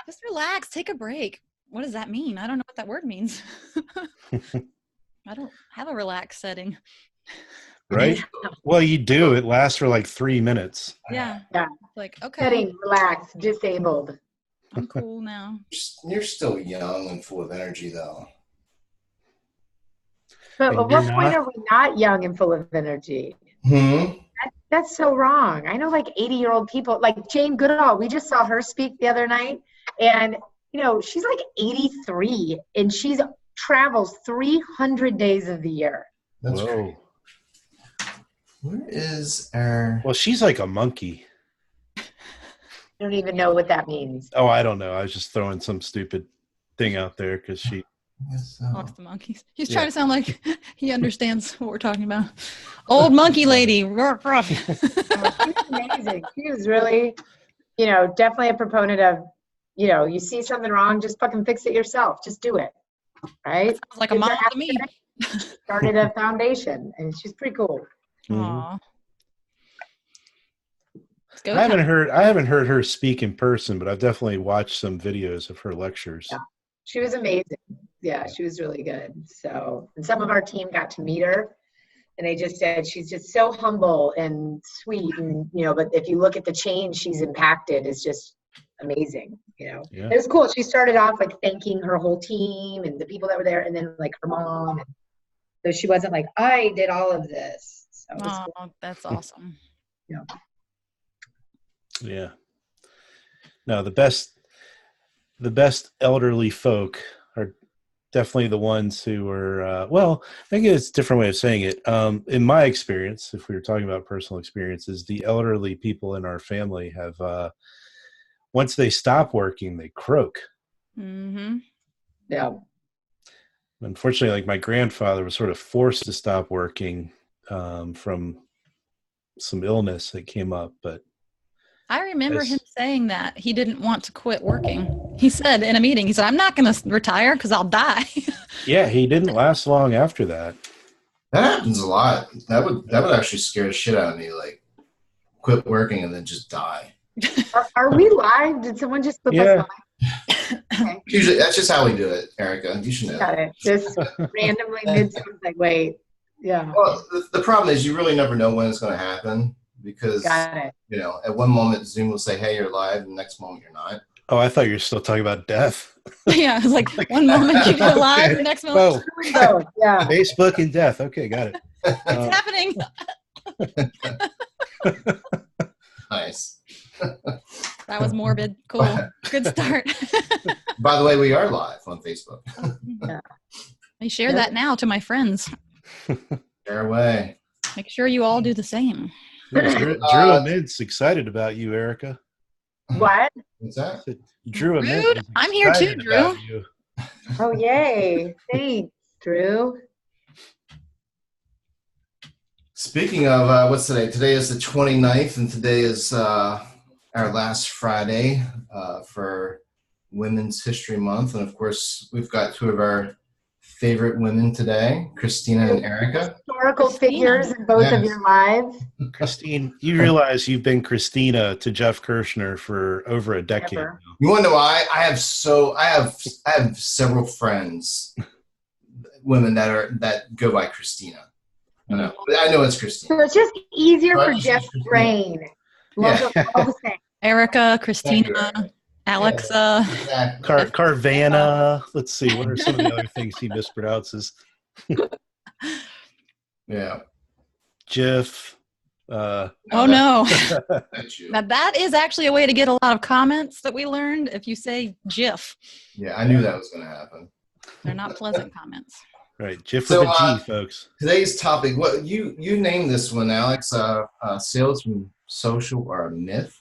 Just relax, take a break. What does that mean? I don't know what that word means. I don't have a relaxed setting. Right? Well, you do. It lasts for like 3 minutes. Yeah. Yeah. Like, okay. Setting, relaxed, disabled. I'm cool now. You're still young and full of energy, though. But And at what point are we not young and full of energy? That's so wrong. I know like 80-year-old people, like Jane Goodall, we just saw her speak the other night. And, you know, she's like 83 and she's travels 300 days of the year. That's great. Where is our... Well, she's like a monkey. I don't even know what that means. Oh, I don't know. I was just throwing some stupid thing out there because she... Talks to monkeys. He's trying to sound like he understands what we're talking about. Old monkey lady. She's amazing. She was really, you know, definitely a proponent of, you know, you see something wrong, just fucking fix it yourself. Just do it. Right? Sounds like a mom to me. Started a foundation, and she's pretty cool. Aww. I haven't heard her speak in person, but I've definitely watched some videos of her lectures. Yeah. She was amazing. Yeah, she was really good. So, and some of our team got to meet her, and they just said she's just so humble and sweet, and you know. But if you look at the change she's impacted, it's just amazing. You know, It was cool. She started off like thanking her whole team and the people that were there, and then like her mom. And so she wasn't like, I did all of this. So cool. That's awesome. Yeah. Yeah. No, the best elderly folk are definitely the ones who are, well, I think it's a different way of saying it. In my experience, if we were talking about personal experiences, the elderly people in our family have, once they stop working, they croak. Mm-hmm. Yeah. Unfortunately, like my grandfather was sort of forced to stop working from some illness that came up, but I remember him saying that he didn't want to quit working. He said in a meeting, he said, I'm not going to retire because I'll die. Yeah, he didn't last long after that. That happens a lot. That would actually scare the shit out of me, like quit working and then just die. Are we live? Did someone just flip us live? Okay. Usually, that's just how we do it, Erica. You should know. Got it. Just randomly mid like, wait. Yeah. Well, the problem is you really never know when it's going to happen because, you know, at one moment Zoom will say, hey, you're live, and the next moment you're not. Oh, I thought you were still talking about death. Yeah, it was like one moment you go live, the next moment. Oh, yeah. Facebook and death. Okay, got it. It's happening. Nice. That was morbid. Cool. Good start. By the way, we are live on Facebook. Yeah. I share that now to my friends. Share away. Make sure you all do the same. Drew and Mid's excited about you, Erica. What? What's that? Drew and Mid. Rude. I'm here too, Drew. Oh, yay. Thanks, Drew. Speaking of, what's today? Today is the 29th, and today is our last Friday for Women's History Month. And, of course, we've got two of our favorite women today, Christina and Erica. Historical figures in both of your lives. Christine, you realize you've been Christina to Jeff Kirshner for over a decade now. You want to know why? I have several friends, women that go by Christina. I know it's Christina. So it's just easier for Jeff's brain. Yeah. All the same. Erica, Christina, Alexa. Yeah, exactly. Carvana. Let's see. What are some of the other things he mispronounces? Yeah. Jiff. Oh, no. Now, that is actually a way to get a lot of comments that we learned if you say Jiff. Yeah, I knew that was going to happen. They're not pleasant comments. Right. Jiff with a G, folks. Today's topic, you named this one, Alex, sales from social or a myth?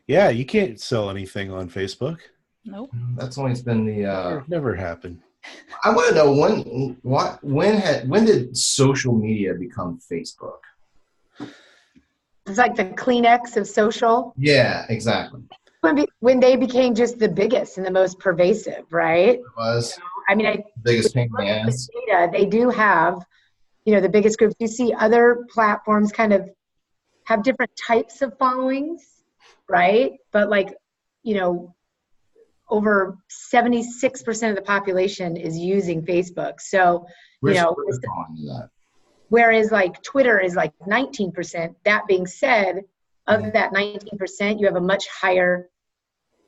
Yeah, you can't sell anything on Facebook. Nope. That's always been the... Never happened. I want to know when did social media become Facebook? It's like the Kleenex of social. Yeah, exactly. When they became just the biggest and the most pervasive, right? It was. I mean, biggest pain in the ass. Data, they do have, the biggest groups. You see other platforms kind of have different types of followings, right? But over 76% of the population is using Facebook. So, Where's you know, Twitter falling into that? whereas like Twitter is like 19%. That being said, of that 19%, you have a much higher,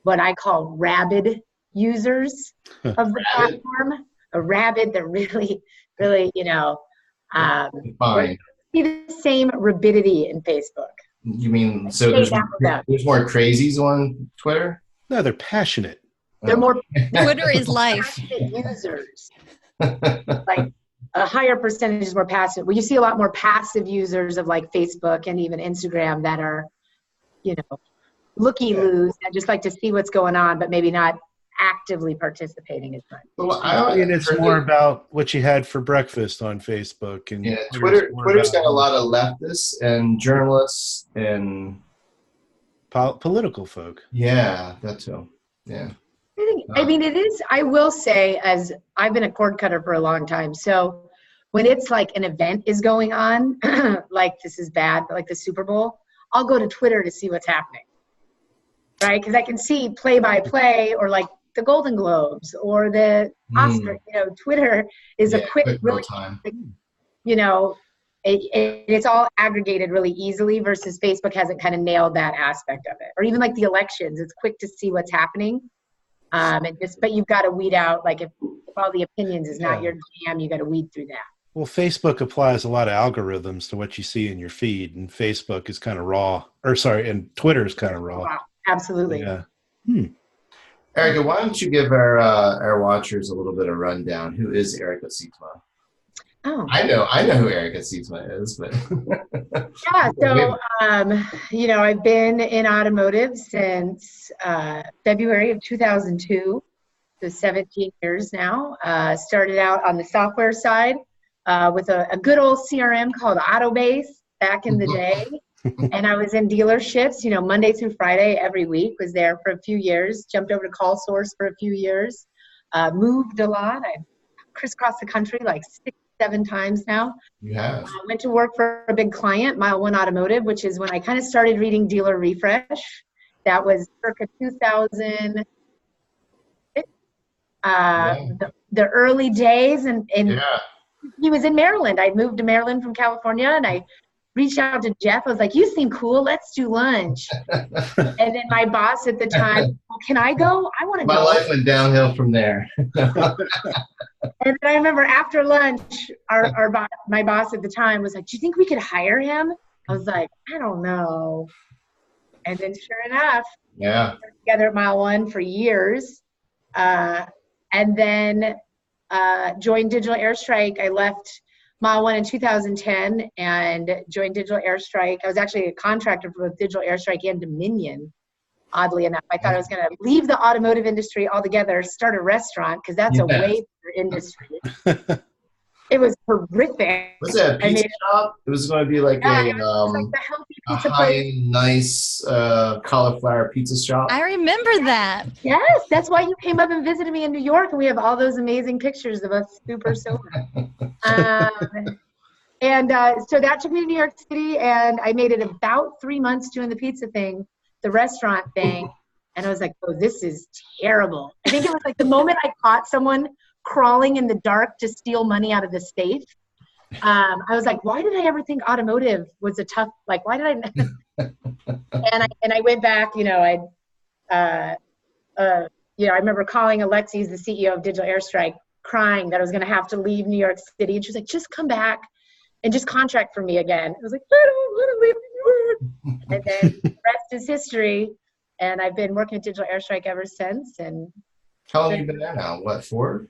what I call rabid users of the platform. A rabid, they're really, really, you know, Fine. see the same rabidity in Facebook. You mean so there's more crazies on Twitter? No, they're passionate. They're more Twitter is life. users. Like a higher percentage is more passive. Well, you see a lot more passive users of like Facebook and even Instagram that are, you know, looky-loos and just like to see what's going on, but maybe not actively participating as much. Well, And it's more about what you had for breakfast on Facebook. And yeah, Twitter's got a lot of leftists and journalists and political folk. Yeah, that too. Yeah. I mean, it is, I will say, as I've been a cord cutter for a long time, so when it's like an event is going on, like this is bad, but like the Super Bowl, I'll go to Twitter to see what's happening, right? Because I can see play-by-play or like the Golden Globes or the Oscar, you know, Twitter is a quick, really, time. You know, it's all aggregated really easily versus Facebook hasn't kind of nailed that aspect of it. Or even like the elections, it's quick to see what's happening. But you've got to weed out, like if all the opinions is not your jam, you got to weed through that. Well, Facebook applies a lot of algorithms to what you see in your feed, and Facebook is kind of raw, and Twitter is kind of raw. Wow, absolutely. Yeah. Erica, why don't you give our watchers a little bit of rundown? Who is Erica Sietsma? Oh, I know who Erica Sietsma is, but yeah. So, you know, I've been in automotive since February of 2002, so 17 years now. Started out on the software side with a good old CRM called Autobase back in the day. And I was in dealerships, you know, Monday through Friday every week, was there for a few years, jumped over to Call Source for a few years, moved a lot. I crisscrossed the country like 6-7 times now. You have. I went to work for a big client, Mile One Automotive, which is when I kind of started reading DealerRefresh. That was circa 2000. The early days, and he was in Maryland. I moved to Maryland from California, and I reached out to Jeff. I was like, you seem cool. Let's do lunch. And then my boss at the time, well, can I go? I want to go. My life went downhill from there. And then I remember after lunch, my boss at the time was like, do you think we could hire him? I was like, I don't know. And then sure enough, we worked together at Mile One for years. And then joined Digital Airstrike. I left Mile One in 2010 and joined Digital Airstrike. I was actually a contractor for both Digital Airstrike and Dominion. Oddly enough, I thought I was going to leave the automotive industry altogether, start a restaurant, because that's a way better industry. It was horrific. Was it a pizza shop? It was going to be like like the healthy pizza place. Nice cauliflower pizza shop. I remember that. Yes, that's why you came up and visited me in New York, and we have all those amazing pictures of us super sober. So that took me to New York City, and I made it about 3 months doing the pizza thing, the restaurant thing, and I was like, oh, this is terrible. I think it was like the moment I caught someone crawling in the dark to steal money out of the safe. I was like, why did I ever think automotive was a tough, like, why did I? and I went back, you know, I remember calling Alexis, the CEO of Digital Airstrike, crying that I was going to have to leave New York City. And she was like, just come back and just contract for me again. I was like, I don't want to leave New York. And then the rest is history. And I've been working at Digital Airstrike ever since. And how long have you been there now? What, 4+?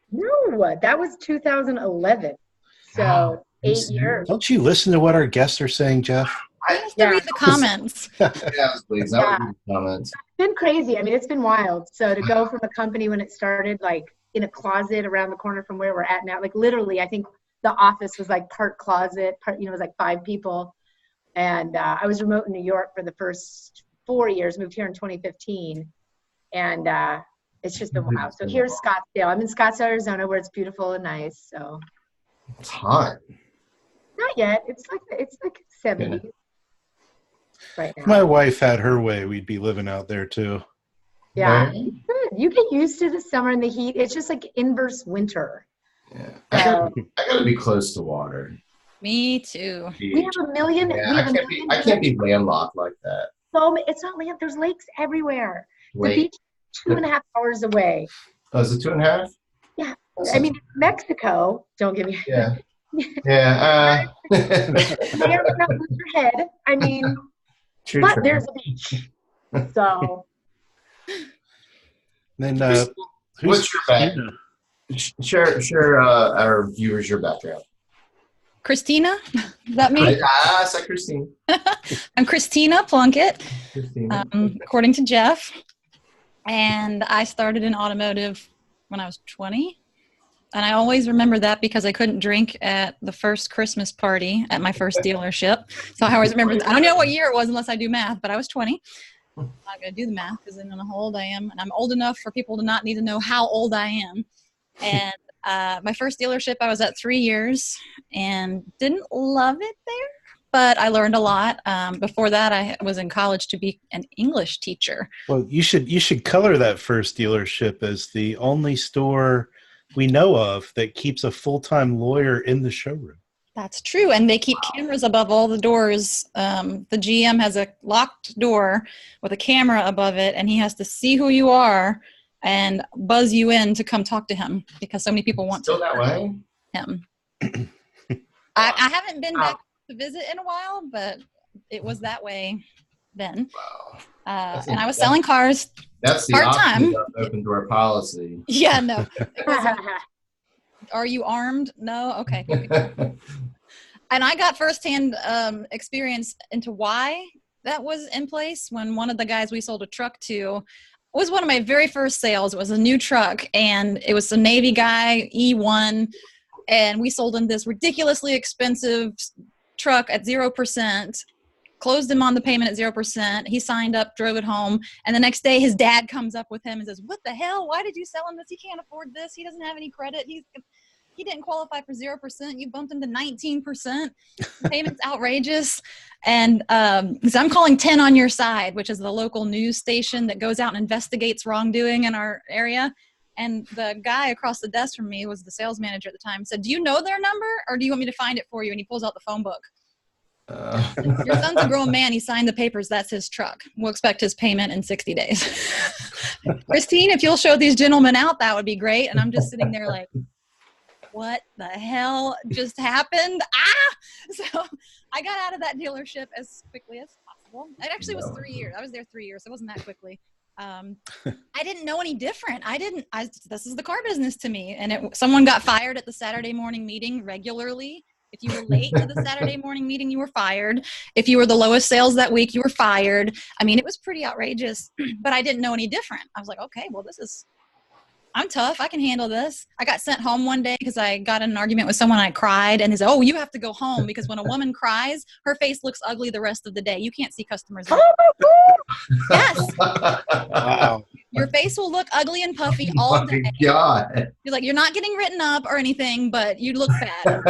No, that was 2011. So 8 years. Don't you listen to what our guests are saying, Jeff? I have to read the comments. Yes, please. That would be the comments. It's been crazy. I mean, it's been wild. So to go from a company when it started, like in a closet around the corner from where we're at now, like literally, I think the office was like part closet, part, you know, it was like 5 people. And I was remote in New York for the first 4 years, moved here in 2015. And it's just been wild. So here's Scottsdale. I'm in Scottsdale, Arizona, where it's beautiful and nice. So it's hot. Not yet. It's like 70 right now. If my wife had her way, we'd be living out there too. Yeah. It's You get used to the summer and the heat. It's just like inverse winter. Yeah. I gotta be close to water. Me too. We have a million. Yeah, we have a million. I can't be landlocked like that. So it's not land. There's lakes everywhere. The Lake. beach is 2.5 hours away. Oh, is it 2.5? Yeah. I mean, Mexico. Don't give me. Yeah. Yeah. May or may not lose your head. I mean, True. there's a beach. So. Then What's your background? Share our viewers your background. Christina, is that me? It's like Christine. I'm Christina Plunkett, Christina. according to Jeff. And I started in automotive when I was 20. And I always remember that because I couldn't drink at the first Christmas party at my first dealership. So I always remember, I don't know what year it was unless I do math, but I was 20. I'm not going to do the math because I don't know how old I am. And I'm old enough for people to not need to know how old I am. And my first dealership, I was at 3 years and didn't love it there, but I learned a lot. Before that, I was in college to be an English teacher. Well, you should color that first dealership as the only store we know of that keeps a full-time lawyer in the showroom. That's true. And they keep cameras above all the doors. The GM has a locked door with a camera above it, and he has to see who you are and buzz you in to come talk to him because so many people want Still to that way? him. I haven't been back to visit in a while, but it was that way then. Wow. And I was selling cars. That's the part-time. open door policy. Yeah, no. Are you armed? No? Okay. And I got firsthand experience into why that was in place when one of the guys we sold a truck to was one of my very first sales. It was a new truck, and it was a Navy guy, E1, and we sold him this ridiculously expensive truck at 0%, closed him on the payment at 0%. He signed up, drove it home, and the next day his dad comes up with him and says, "What the hell? Why did you sell him this? He can't afford this. He doesn't have any credit. He didn't qualify for 0%. You bumped him to 19%. The payment's outrageous." And so I'm calling 10 on Your Side, which is the local news station that goes out and investigates wrongdoing in our area. And the guy across the desk from me was the sales manager at the time, said, "Do you know their number or do you want me to find it for you?" And he pulls out the phone book. "Your son's a grown man. He signed the papers. That's his truck. We'll expect his payment in 60 days. Christine, if you'll show these gentlemen out, that would be great." And I'm just sitting there like, what the hell just happened? So I got out of that dealership as quickly as possible. It actually was 3 years. I was there 3 years. So it wasn't that quickly. I didn't know any different. This is the car business to me. And someone got fired at the Saturday morning meeting regularly. If you were late to the Saturday morning meeting, you were fired. If you were the lowest sales that week, you were fired. I mean, it was pretty outrageous, but I didn't know any different. I was like, okay, well, I'm tough. I can handle this. I got sent home one day because I got in an argument with someone. I cried, and they said, "Oh, you have to go home because when a woman cries, her face looks ugly the rest of the day. You can't see customers." Yes. Wow. Your face will look ugly and puffy all day. God. You're like, you're not getting written up or anything, but you look bad.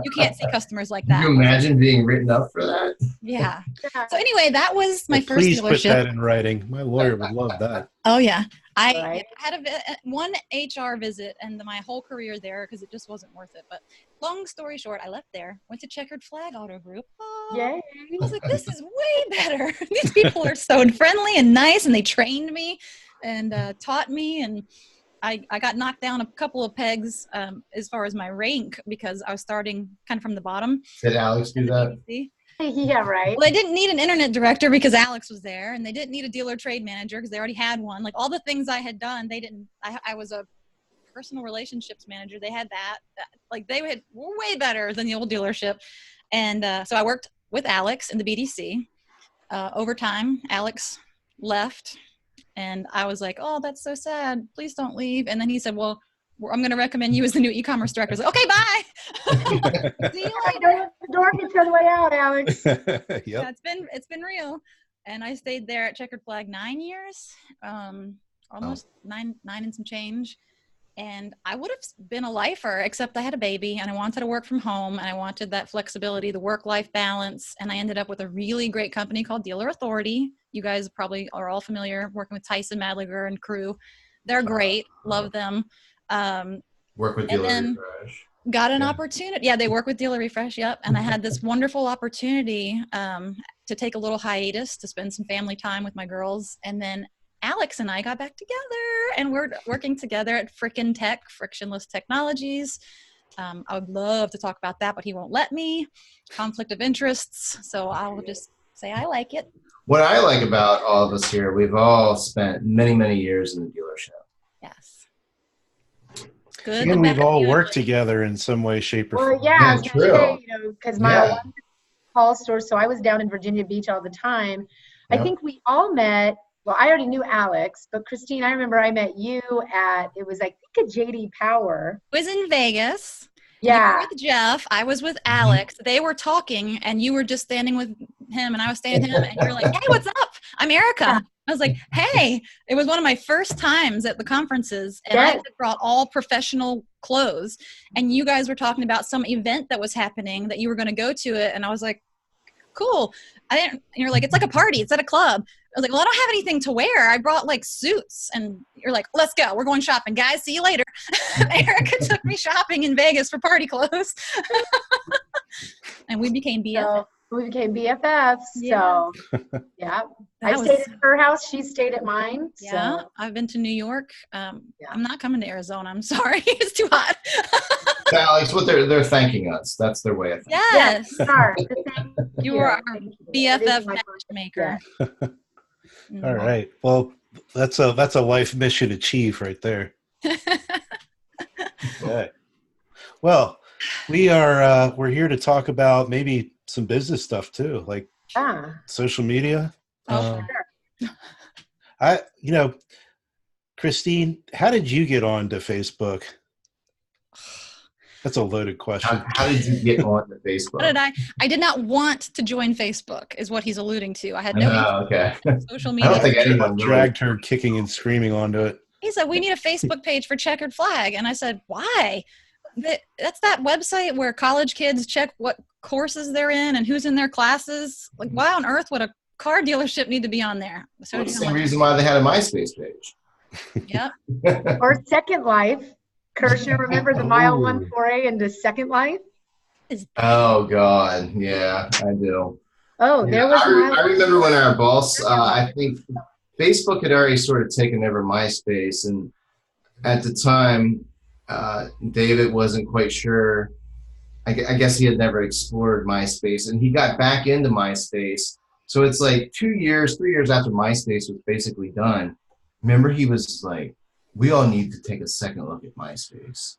You can't see customers like that. Can you imagine being written up for that? Yeah. So anyway, that was my first Please dealership. put that in writing. My lawyer would love that. Oh, yeah. I Right. had one HR visit and my whole career there because it just wasn't worth it. But long story short, I left there, went to Checkered Flag Auto Group. Oh, Yay. I was like, this is way better. These people are so friendly and nice, and they trained me and taught me. And I got knocked down a couple of pegs as far as my rank because I was starting kind of from the bottom. Did Alex do that? Yeah, right. Well, they didn't need an internet director because Alex was there, and they didn't need a dealer trade manager because they already had one. Like all the things I had done, they didn't. I was a personal relationships manager. They had that. Like they were way better than the old dealership. And so I worked with Alex in the BDC. Over time, Alex left, and I was like, "Oh, that's so sad. Please don't leave." And then he said, "Well, I'm going to recommend you as the new e-commerce director." I was like, "Okay, bye." See you later. The door gets on the way out, Alex. Yep. Yeah, it's been real. And I stayed there at Checkered Flag 9 years, almost nine and some change. And I would have been a lifer, except I had a baby and I wanted to work from home and I wanted that flexibility, the work-life balance. And I ended up with a really great company called Dealer Authority. You guys probably are all familiar working with Tyson Madliger and crew. They're great. Love them. Work with DealerRefresh. Got an opportunity. Yeah, they work with DealerRefresh. Yep. And I had this wonderful opportunity to take a little hiatus to spend some family time with my girls. And then Alex and I got back together, and we're working together at Frickin' Tech, Frictionless Technologies. I would love to talk about that, but he won't let me. Conflict of interests. So I'll just say I like it. What I like about all of us here, we've all spent many, many years in the dealership. Yes. Good. And we've all worked together in some way, shape, or form. Well, yeah, true. because my Paul store, so I was down in Virginia Beach all the time. I think we all met. Well, I already knew Alex, but Christine, I remember I met you at, it was, I think, a JD Power. It was in Vegas. Yeah. You were with Jeff. I was with Alex. They were talking, and you were just standing with him, and I was standing with him, and you're like, hey, what's up? I'm Erica. Yeah. I was like, hey. It was one of my first times at the conferences, and I brought all professional clothes, and you guys were talking about some event that was happening that you were going to go to it, and I was like, cool. And you're like, it's like a party. It's at a club. I was like, well, I don't have anything to wear. I brought like suits. And you're like, let's go. We're going shopping. Guys, see you later. Erica took me shopping in Vegas for party clothes. And we became BFFs. We became BFFs. Yeah. So, yeah. I stayed at her house. She stayed at mine. Yeah. So. I've been to New York. I'm not coming to Arizona. I'm sorry. It's too hot. Alex, what they're thanking us. That's their way of thanking. Yes. You were our BFF matchmaker. All right. Well, that's a life mission achieved right there. Okay. Well, we're here to talk about maybe some business stuff too, like social media. Sure. Christine, how did you get onto Facebook? That's a loaded question. How did you get on to Facebook? I did not want to join Facebook, is what he's alluding to. I had no social media. I don't think anyone dragged her kicking and screaming onto it. He said, we need a Facebook page for Checkered Flag. And I said, why? That's that website where college kids check what courses they're in and who's in their classes. Like, why on earth would a car dealership need to be on there? So the same reason why they had a MySpace page. Yep. Or Second Life. Kirshner, remember the mile one foray into Second Life? Oh, God. Yeah, I do. Oh, there was I remember when our boss, I think Facebook had already sort of taken over MySpace. And at the time, David wasn't quite sure. I guess he had never explored MySpace. And he got back into MySpace. So it's like 3 years after MySpace was basically done. Remember, he was like, we all need to take a second look at MySpace.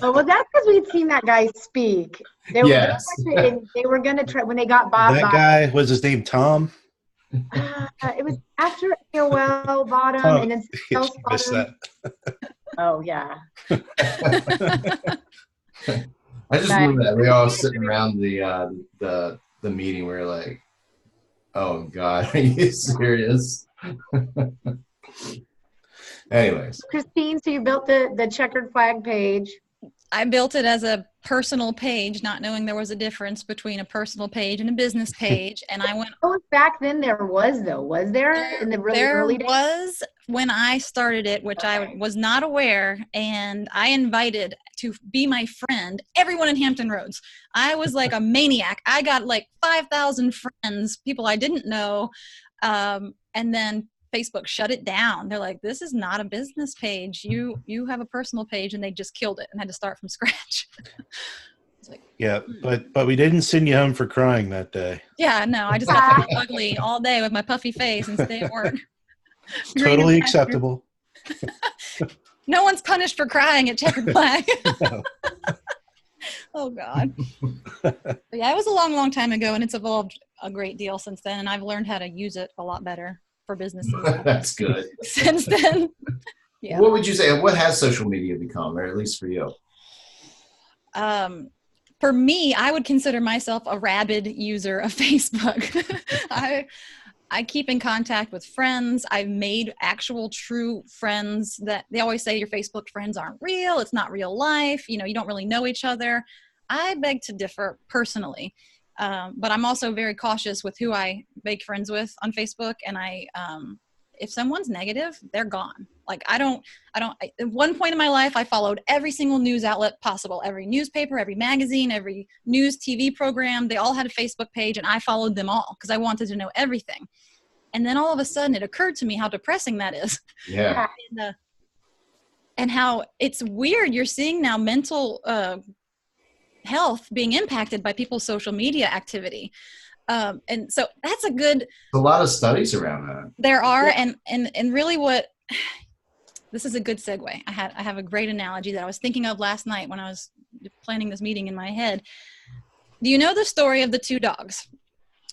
Oh, well, that's because we'd seen that guy speak. They were going to try, when they got Bob. That guy, was his name Tom? It was after AOL bottom and then missed that. Oh, yeah. I just remember that. We all sitting around the meeting. We were like, oh, God, are you serious? Anyways. Christine, so you built the Checkered Flag page. I built it as a personal page, not knowing there was a difference between a personal page and a business page. And I went. Oh, back then there was, though. Was there in the really early days? There was when I started it, which I was not aware. And I invited to be my friend everyone in Hampton Roads. I was like a maniac. I got like 5,000 friends, people I didn't know. And then Facebook shut it down. They're like, this is not a business page. You have a personal page, and they just killed it and had to start from scratch. Like, yeah, but we didn't send you home for crying that day. Yeah, no, I just got ugly all day with my puffy face and stay at work. Totally acceptable. No one's punished for crying at Checkered Flag. No. Oh, God. But yeah, it was a long, long time ago, and it's evolved a great deal since then, and I've learned how to use it a lot better for businesses. That's good. Since then. Yeah. What would you say? What has social media become, or at least for you? For me, I would consider myself a rabid user of Facebook. I keep in contact with friends. I've made actual true friends that they always say your Facebook friends aren't real. It's not real life. You don't really know each other. I beg to differ personally. But I'm also very cautious with who I make friends with on Facebook. And if someone's negative, they're gone. Like at one point in my life, I followed every single news outlet possible, every newspaper, every magazine, every news TV program. They all had a Facebook page, and I followed them all because I wanted to know everything. And then all of a sudden it occurred to me how depressing that is. Yeah. And how it's weird. You're seeing now mental health being impacted by people's social media activity. And so that's a lot of studies around that. There are. And really this is a good segue. I have a great analogy that I was thinking of last night when I was planning this meeting in my head. Do you know the story of the two dogs?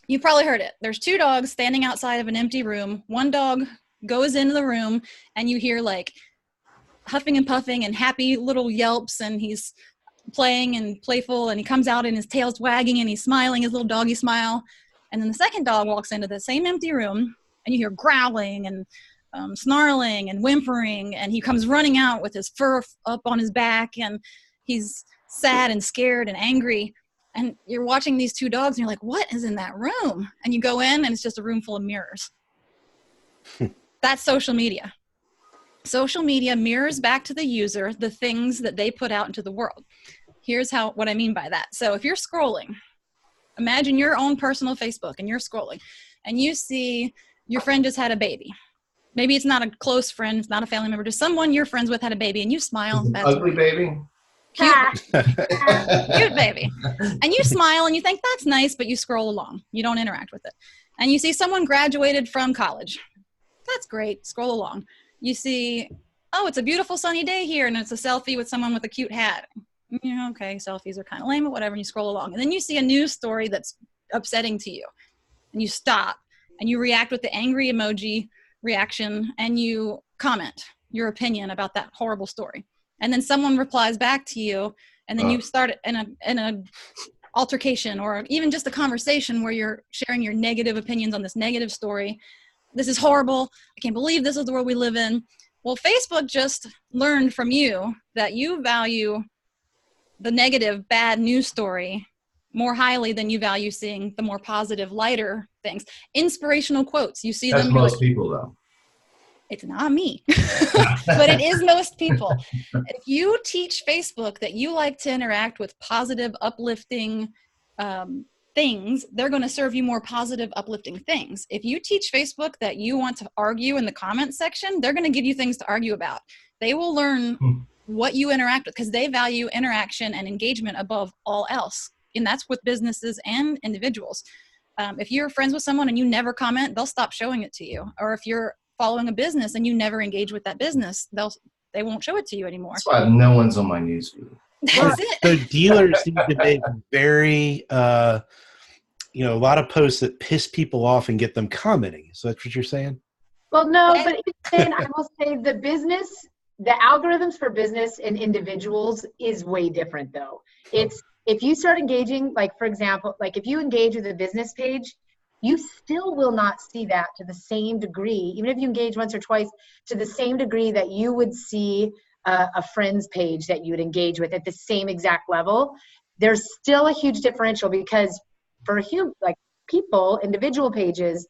You probably heard it. There's two dogs standing outside of an empty room. One dog goes into the room and you hear like huffing and puffing and happy little yelps, and he's playing and playful, and he comes out and his tail's wagging and he's smiling, his little doggy smile. And then the second dog walks into the same empty room and you hear growling and snarling and whimpering, and he comes running out with his fur up on his back, and he's sad and scared and angry. And you're watching these two dogs and you're like, what is in that room? And you go in and it's just a room full of mirrors. That's social media. Social media mirrors back to the user the things that they put out into the world. Here's what I mean by that. So if you're scrolling, imagine your own personal Facebook and you're scrolling and you see your friend just had a baby. Maybe it's not a close friend, it's not a family member, just someone you're friends with had a baby, and you smile. That's ugly baby. Cute baby. And you smile and you think that's nice, but you scroll along. You don't interact with it. And you see someone graduated from college. That's great. Scroll along. You see, oh, it's a beautiful sunny day here, and it's a selfie with someone with a cute hat. Yeah, okay, selfies are kind of lame, but whatever, and you scroll along. And then you see a news story that's upsetting to you, and you stop, and you react with the angry emoji reaction, and you comment your opinion about that horrible story. And then someone replies back to you, and then you start in a altercation, or even just a conversation where you're sharing your negative opinions on this negative story. This is horrible. I can't believe this is the world we live in. Well, Facebook just learned from you that you value the negative, bad news story more highly than you value seeing the more positive, lighter things. Inspirational quotes. You see That's them. most people, though. It's not me, but it is most people. If you teach Facebook that you like to interact with positive, uplifting things, they're going to serve you more positive, uplifting things. If you teach Facebook that you want to argue in the comments section, they're going to give you things to argue about. They will learn what you interact with because they value interaction and engagement above all else. And that's with businesses and individuals. If you're friends with someone and you never comment, they'll stop showing it to you. Or if you're following a business and you never engage with that business, they won't show it to you anymore. That's why no one's on my newsfeed. That's it. So dealers need to make very, a lot of posts that piss people off and get them commenting. So that's what you're saying? Well, no, but even I will say the algorithms for business and individuals is way different though. If you start engaging, like for example, like if you engage with a business page, you still will not see that to the same degree, even if you engage once or twice, to the same degree that you would see a friend's page that you would engage with at the same exact level. There's still a huge differential because for people, individual pages,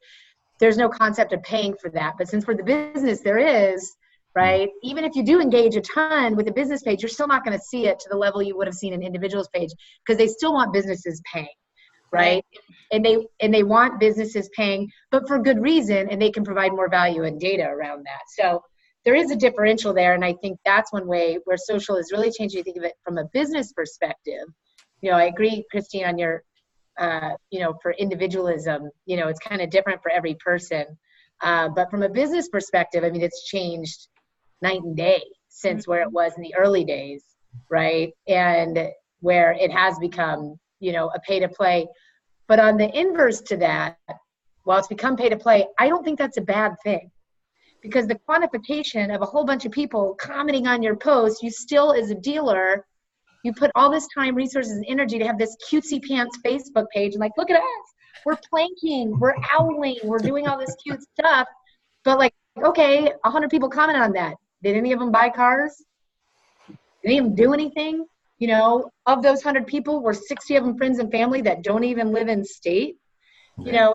there's no concept of paying for that. But since for the business there is, right? Even if you do engage a ton with a business page, you're still not going to see it to the level you would have seen an individual's page because they still want businesses paying, right? And they want businesses paying, but for good reason, and they can provide more value and data around that. So there is a differential there, and I think that's one way where social is really changing. You think of it from a business perspective. I agree, Christine, on your, for individualism, it's kind of different for every person. But from a business perspective, I mean, it's changed night and day since where it was in the early days, right? And where it has become, a pay to play. But on the inverse to that, while it's become pay to play, I don't think that's a bad thing. Because the quantification of a whole bunch of people commenting on your post, you still, as a dealer, you put all this time, resources, and energy to have this cutesy pants Facebook page and like, look at us. We're planking, we're owling, we're doing all this cute stuff. But like, okay, 100 people commented on that. Did any of them buy cars? Did any of them do anything? Of those 100 people, were 60 of them friends and family that don't even live in state? So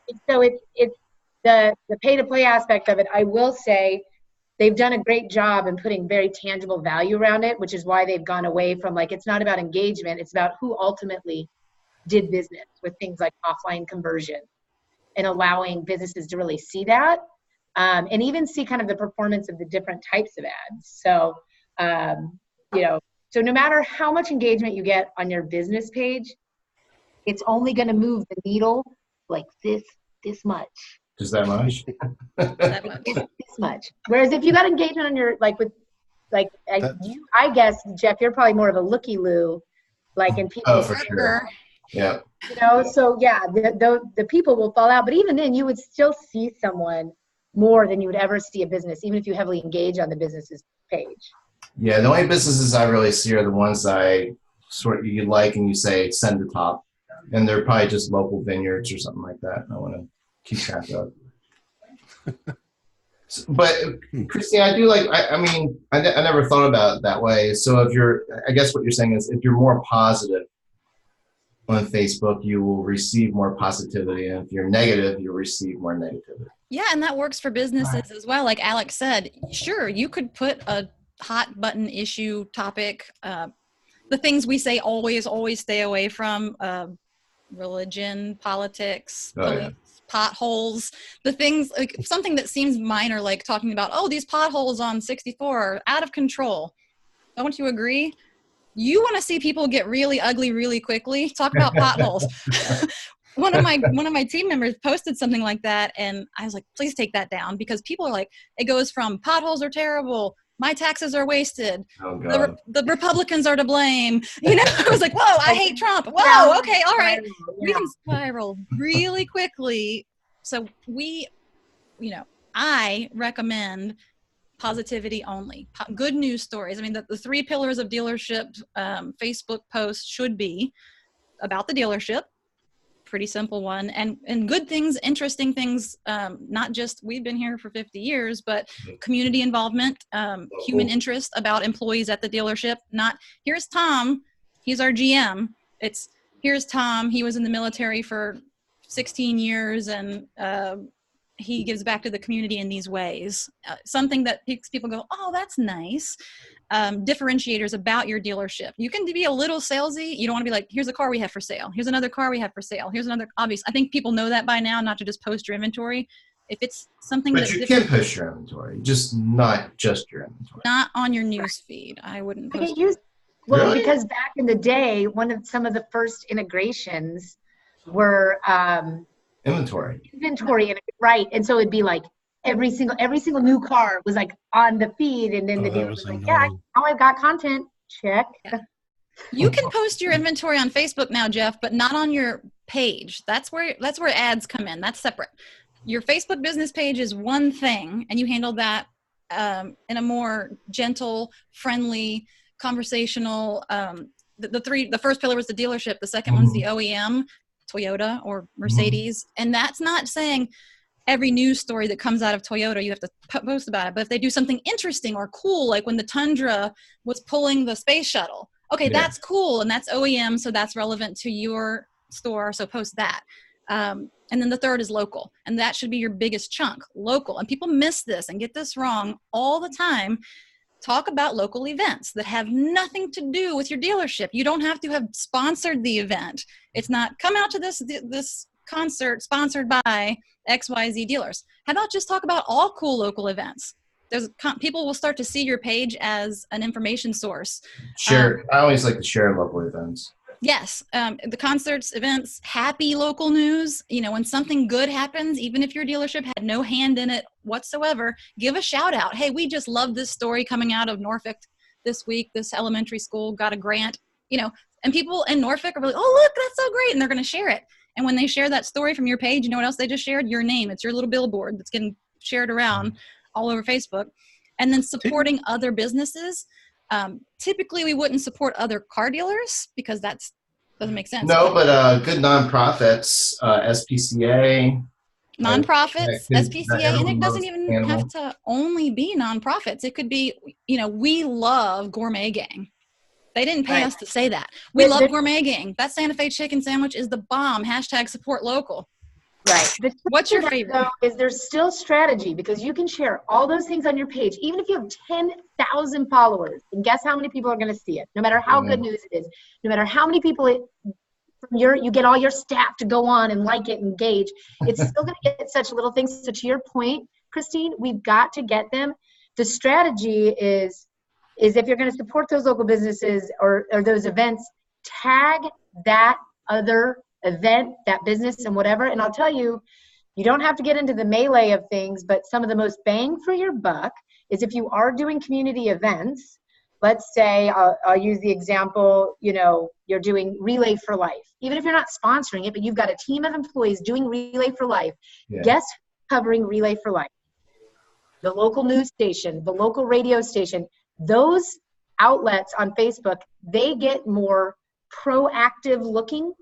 it's the pay to play aspect of it. I will say they've done a great job in putting very tangible value around it, which is why they've gone away from like, it's not about engagement, it's about who ultimately did business with things like offline conversion and allowing businesses to really see that, and even see kind of the performance of the different types of ads. So, you know, so no matter how much engagement you get on your business page, it's only going to move the needle like this much. Just that much? That much. This much. Whereas if you got engagement on your, like with, like, I guess, Jeff, you're probably more of a looky-loo, like in people. Oh, for sure. Yeah. You know, so yeah, the people will fall out, but even then you would still see someone more than you would ever see a business, even if you heavily engage on the business's page. Yeah, the only businesses I really see are the ones I you like and you say send to top, and they're probably just local vineyards or something like that. I want to keep track of. But Christine, I do like. I mean, I never thought about it that way. So if you're, I guess what you're saying is, if you're more positive on Facebook, you will receive more positivity, and if you're negative, you'll receive more negativity. Yeah, and that works for businesses as well. Like Alex said, sure, you could put a hot button issue topic, the things we say always stay away from, religion, politics, police, potholes, the things like something that seems minor, like talking about, oh, these potholes on 64 are out of control. Don't you agree? You want to see people get really ugly really quickly? Talk about potholes. One of my team members posted something like that, and I was like, please take that down, because people are like, it goes from potholes are terrible, my taxes are wasted, the Republicans are to blame. You know, I was like, whoa, I hate Trump. Whoa, okay, all right. We can spiral really quickly. So I recommend positivity only, good news stories. I mean, the 3 pillars of dealership Facebook posts should be about the dealership, pretty simple one, and good things, interesting things, not just we've been here for 50 years, but community involvement, human interest about employees at the dealership. Not here's Tom, he's our GM. It's here's Tom, he was in the military for 16 years and he gives back to the community in these ways. Something that makes people go, oh, that's nice. Differentiators about your dealership. You can be a little salesy. You don't want to be like, here's a car we have for sale. Here's another car we have for sale. Here's another, obvious. I think people know that by now, not to just post your inventory. If it's something but you can post your inventory, just not just your inventory. Not on your news feed. I wouldn't post. Well, really? Because back in the day, some of the first integrations were inventory, right? And so it'd be like every single new car was like on the feed, and then the dealer was like, yeah, now I've got content. Check. Yeah. You can post your inventory on Facebook now, Jeff, but not on your page. That's where ads come in. That's separate. Your Facebook business page is one thing, and you handle that in a more gentle, friendly, conversational. The first pillar was the dealership. The second one's the OEM, Toyota or Mercedes, and that's not saying every news story that comes out of Toyota you have to post about it. But if they do something interesting or cool, like when the Tundra was pulling the space shuttle, okay, that's cool, and that's OEM, so that's relevant to your store, so post that. And then the third is local, and that should be your biggest chunk, local. And people miss this and get this wrong all the time. Talk about local events that have nothing to do with your dealership. You don't have to have sponsored the event. It's not come out to this concert sponsored by XYZ dealers. How about just talk about all cool local events? People will start to see your page as an information source. Sure. I always like to share local events. Yes. The concerts, events, happy local news. You know, when something good happens, even if your dealership had no hand in it whatsoever, give a shout out. Hey, we just love this story coming out of Norfolk this week. This elementary school got a grant, you know, and people in Norfolk are really, oh, look, that's so great. And they're going to share it. And when they share that story from your page, you know what else they just shared? Your name. It's your little billboard that's getting shared around all over Facebook. And then supporting other businesses. Typically, we wouldn't support other car dealers because that doesn't make sense. No, but good nonprofits, SPCA. Nonprofits, SPCA, and it doesn't even have to only be nonprofits. It could be, you know, we love Gourmet Gang. They didn't pay us to say that. We love Gourmet Gang. That Santa Fe chicken sandwich is the bomb. # support local. Right. The What's your trick, favorite? though, is there's still strategy, because you can share all those things on your page, even if you have 10,000 followers. And guess how many people are going to see it? No matter how good news it is, no matter how many people you get all your staff to go on and like it, engage, it's still going to get such little things. So to your point, Christine, we've got to get them. The strategy is if you're going to support those local businesses or those events, tag that other event, that business, and whatever. And I'll tell you, you don't have to get into the melee of things, but some of the most bang for your buck is if you are doing community events. Let's say, I'll use the example, you're doing Relay for Life. Even if you're not sponsoring it, but you've got a team of employees doing Relay for Life. Yeah. Guess who's covering Relay for Life? The local news station, the local radio station. Those outlets on Facebook, they get more proactive looking,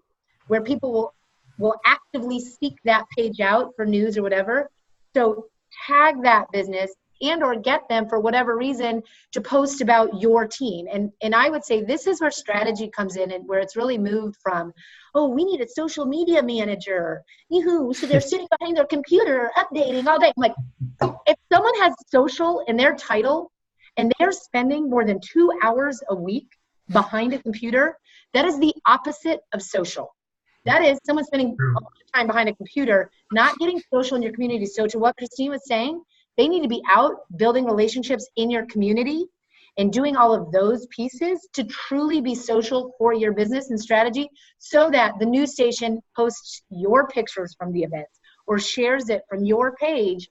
where people will actively seek that page out for news or whatever. So tag that business and or get them, for whatever reason, to post about your team. And I would say this is where strategy comes in, and where it's really moved from, oh, we need a social media manager. Yoo-hoo. So they're sitting behind their computer updating all day. I'm like, if someone has social in their title and they're spending more than 2 hours a week behind a computer, that is the opposite of social. That is someone spending all the time behind a computer, not getting social in your community. So to what Christine was saying, they need to be out building relationships in your community and doing all of those pieces to truly be social for your business and strategy, so that the news station posts your pictures from the events or shares it from your page.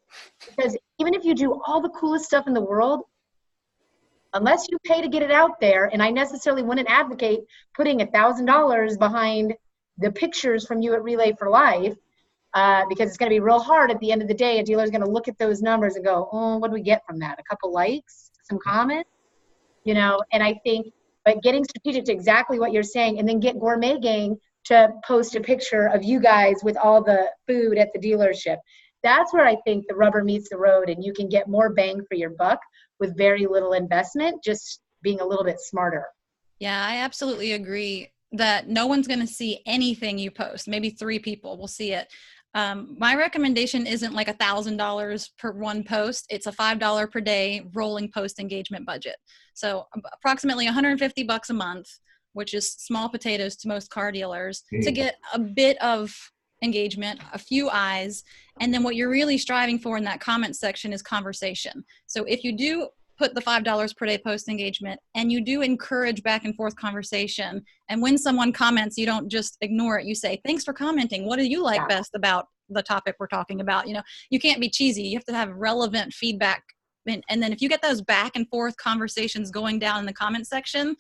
Because even if you do all the coolest stuff in the world, unless you pay to get it out there, and I necessarily wouldn't advocate putting $1,000 behind the pictures from you at Relay for Life, because it's going to be real hard at the end of the day. A dealer is going to look at those numbers and go, oh, what do we get from that? A couple likes, some comments, and I think, but getting strategic to exactly what you're saying, and then get Gourmet Gang to post a picture of you guys with all the food at the dealership. That's where I think the rubber meets the road, and you can get more bang for your buck with very little investment, just being a little bit smarter. Yeah, I absolutely agree that no one's going to see anything you post. Maybe 3 people will see it. My recommendation isn't like $1,000 per one post. It's a $5 per day rolling post engagement budget. So approximately $150 a month, which is small potatoes to most car dealers, to get a bit of engagement, a few eyes. And then what you're really striving for in that comment section is conversation. So if you do put the $5 per day post engagement and you do encourage back and forth conversation, and when someone comments, you don't just ignore it. You say, thanks for commenting. What do you like best about the topic we're talking about? You can't be cheesy. You have to have relevant feedback. And then if you get those back and forth conversations going down in the comment section,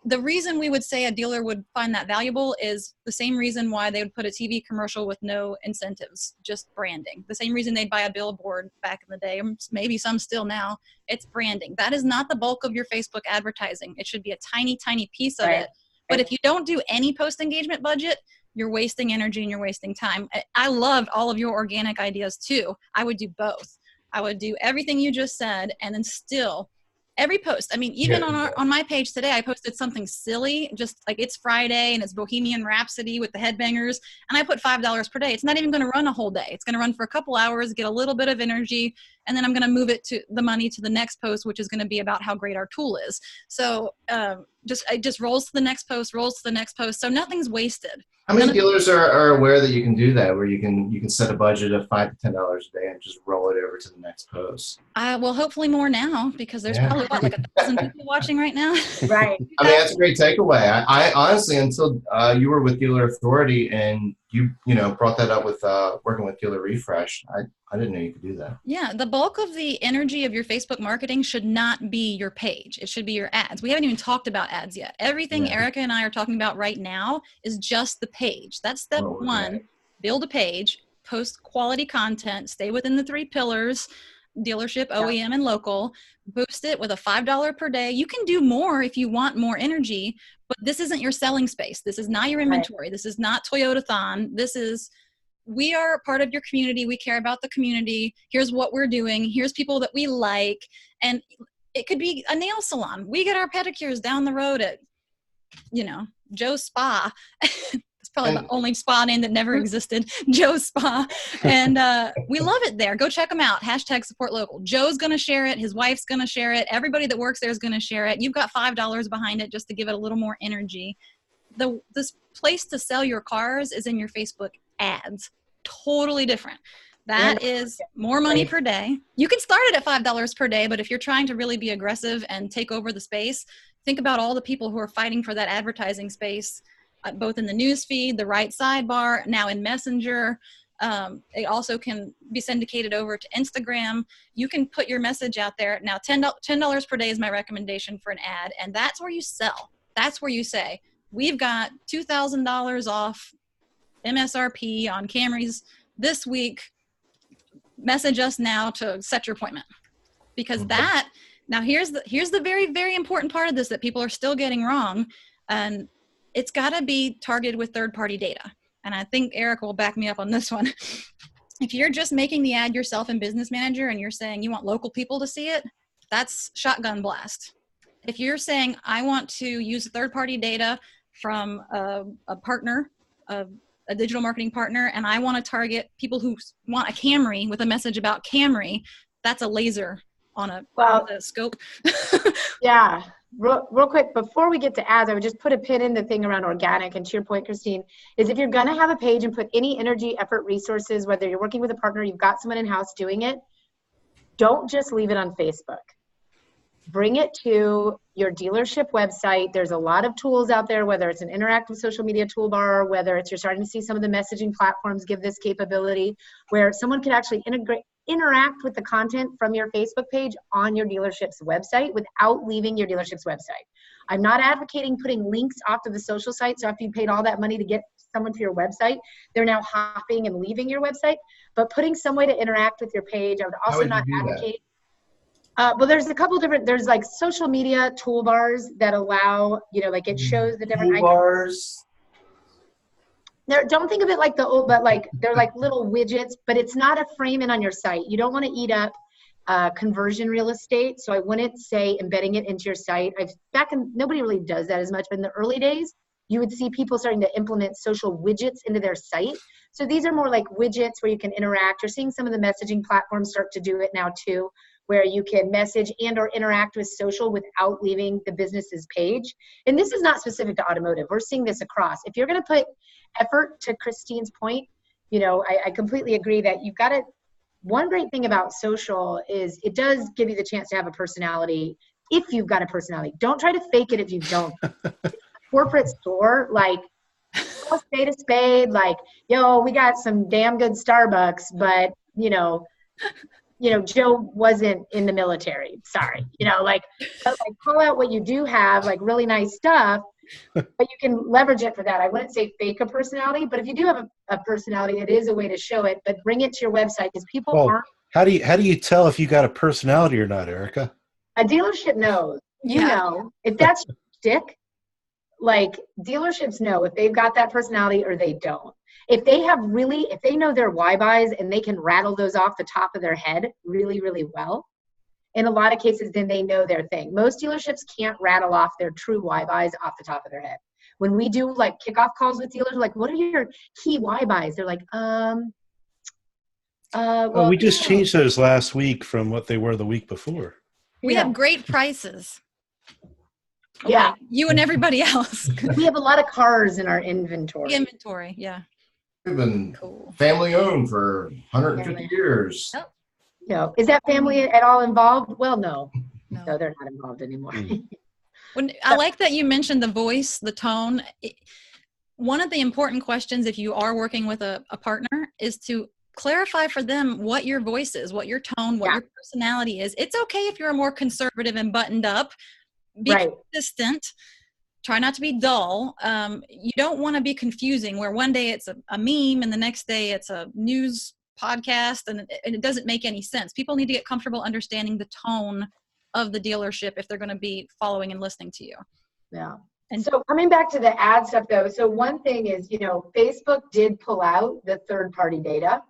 the reason we would say a dealer would find that valuable is the same reason why they would put a TV commercial with no incentives, just branding. The same reason they'd buy a billboard back in the day, maybe some still now. It's branding. That is not the bulk of your Facebook advertising. It should be a tiny, tiny piece of it. But if you don't do any post engagement budget, you're wasting energy and you're wasting time. I loved all of your organic ideas too. I would do both. I would do everything you just said, and then still every post. I mean, even on my page today, I posted something silly, just like it's Friday and it's Bohemian Rhapsody with the headbangers, and I put $5 per day. It's not even going to run a whole day. It's going to run for a couple hours, get a little bit of energy, and then I'm going to move it to the money to the next post, which is going to be about how great our tool is. So it just rolls to the next post, rolls to the next post. So nothing's wasted. How many dealers are aware that you can do that, where you can set a budget of $5 to $10 a day and just roll it over to the next post? Well, hopefully more now, because there's probably like 1,000 people watching right now. Right. I mean, that's a great takeaway. I honestly, until you were with Dealer Authority and you brought that up with working with DealerRefresh, I didn't know you could do that. Yeah, the bulk of the energy of your Facebook marketing should not be your page. It should be your ads. We haven't even talked about ads yet. Everything Erica and I are talking about right now is just the page. That's step one. Build a page, post quality content, stay within the 3 pillars, dealership, OEM, and local. Boost it with a $5 per day. You can do more if you want more energy, but this isn't your selling space. This is not your inventory. This is not Toyotathon. This is, we are a part of your community. We care about the community. Here's what we're doing. Here's people that we like. And it could be a nail salon. We get our pedicures down the road at, Joe's Spa. This probably the only spa name that never existed, Joe's Spa. And we love it there. Go check them out. Hashtag support local. Joe's going to share it. His wife's going to share it. Everybody that works there is going to share it. You've got $5 behind it just to give it a little more energy. This place to sell your cars is in your Facebook ads. Totally different. That is more money per day. You can start it at $5 per day, but if you're trying to really be aggressive and take over the space, think about all the people who are fighting for that advertising space, both in the news feed, the right sidebar, now in Messenger. It also can be syndicated over to Instagram. You can put your message out there. Now, $10 per day is my recommendation for an ad, and that's where you sell. That's where you say, we've got $2,000 off MSRP on Camrys this week. Message us now to set your appointment, because that, now here's the very, very important part of this that people are still getting wrong. And it's got to be targeted with third-party data. And I think Erica will back me up on this one. If you're just making the ad yourself in Business Manager and you're saying you want local people to see it, that's shotgun blast. If you're saying I want to use third-party data from a partner, a digital marketing partner, and I want to target people who want a Camry with a message about Camry, that's a laser on a scope. Yeah. Real quick, before we get to ads, I would just put a pin in the thing around organic. And to your point, Christine, is if you're going to have a page and put any energy, effort, resources, whether you're working with a partner, you've got someone in-house doing it, don't just leave it on Facebook. Bring it to your dealership website. There's a lot of tools out there, whether it's an interactive social media toolbar, whether it's you're starting to see some of the messaging platforms give this capability where someone can actually interact with the content from your Facebook page on your dealership's website without leaving your dealership's website. I'm not advocating putting links off to the social site. So after you paid all that money to get someone to your website, they're now hopping and leaving your website, but putting some way to interact with your page. I would also not advocate. Well, there's a couple different, there's like social media toolbars that allow, like it shows the different toolbars. Don't think of it like the old, but like they're like little widgets, but it's not a frame in on your site. You don't want to eat up conversion real estate. So I wouldn't say embedding it into your site. Nobody really does that as much, but in the early days, you would see people starting to implement social widgets into their site. So these are more like widgets where you can interact. You're seeing some of the messaging platforms start to do it now too, where you can message and or interact with social without leaving the business's page. And this is not specific to automotive. We're seeing this across. If you're going to put effort, to Christine's point, I completely agree that you've got to, one great thing about social is it does give you the chance to have a personality if you've got a personality. Don't try to fake it if you don't. Corporate store, like, spade a spade, like, yo, we got some damn good Starbucks, but, Joe wasn't in the military. Sorry. Like call out what you do have, like really nice stuff, but you can leverage it for that. I wouldn't say fake a personality, but if you do have a personality, it is a way to show it, but bring it to your website because people aren't. How do you tell if you got a personality or not, Erica? A dealership knows, if that's your stick, like dealerships know if they've got that personality or they don't. If they know their why buys and they can rattle those off the top of their head really, really well, in a lot of cases, then they know their thing. Most dealerships can't rattle off their true why buys off the top of their head. When we do like kickoff calls with dealers, like, what are your key why buys? They're like, well, we just changed those last week from what they were the week before. We have great prices. Yeah. Like you and everybody else. We have a lot of cars in our inventory. Yeah. We've been family owned for 150 years. Yep. No. Is that family at all involved? Well, no, they're not involved anymore. I like that you mentioned the voice, the tone. One of the important questions if you are working with a partner is to clarify for them what your voice is, what your tone, what your personality is. It's okay if you're more conservative and buttoned up. Be consistent. Try not to be dull. You don't want to be confusing where one day it's a meme and the next day it's a news podcast and it doesn't make any sense. People need to get comfortable understanding the tone of the dealership if they're going to be following and listening to you. Yeah. And so coming back to the ad stuff though, so one thing is, Facebook did pull out the third-party data.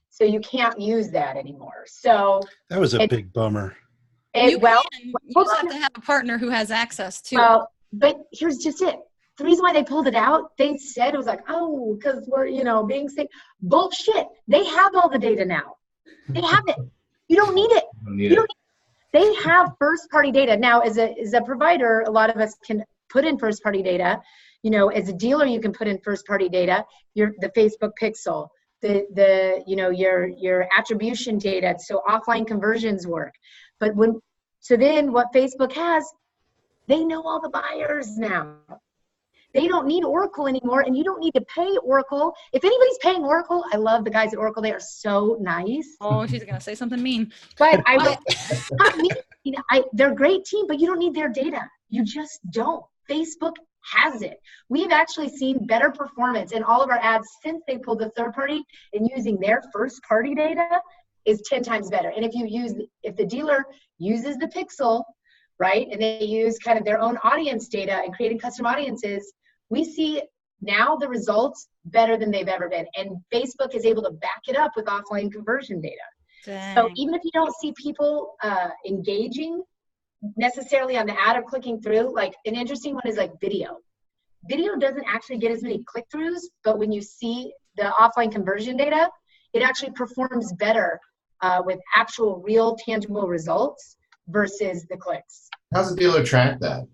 So you can't use that anymore. So that was a big bummer. You just have to have a partner who has access to it. But here's just it. The reason why they pulled it out, they said it was like, oh, because we're, being safe. Bullshit. They have all the data now. They have it. You don't need it. They have first-party data. Now, as a provider, a lot of us can put in first-party data. As a dealer, you can put in first-party data, the Facebook pixel, your attribution data, so offline conversions work. But then what Facebook has, they know all the buyers now. They don't need Oracle anymore, and you don't need to pay Oracle. If anybody's paying Oracle, I love the guys at Oracle. They are so nice. Oh, she's going to say something mean. But not mean. They're a great team, but you don't need their data. You just don't. Facebook has it. We've actually seen better performance in all of our ads since they pulled the third party, and using their first party data is 10 times better. And if the dealer uses the pixel, right, and they use kind of their own audience data and creating custom audiences, we see now the results better than they've ever been. And Facebook is able to back it up with offline conversion data. Dang. So even if you don't see people engaging necessarily on the ad or clicking through, like an interesting one is like video. Video doesn't actually get as many click-throughs, but when you see the offline conversion data, it actually performs better with actual real tangible results versus the clicks. How's the dealer track that?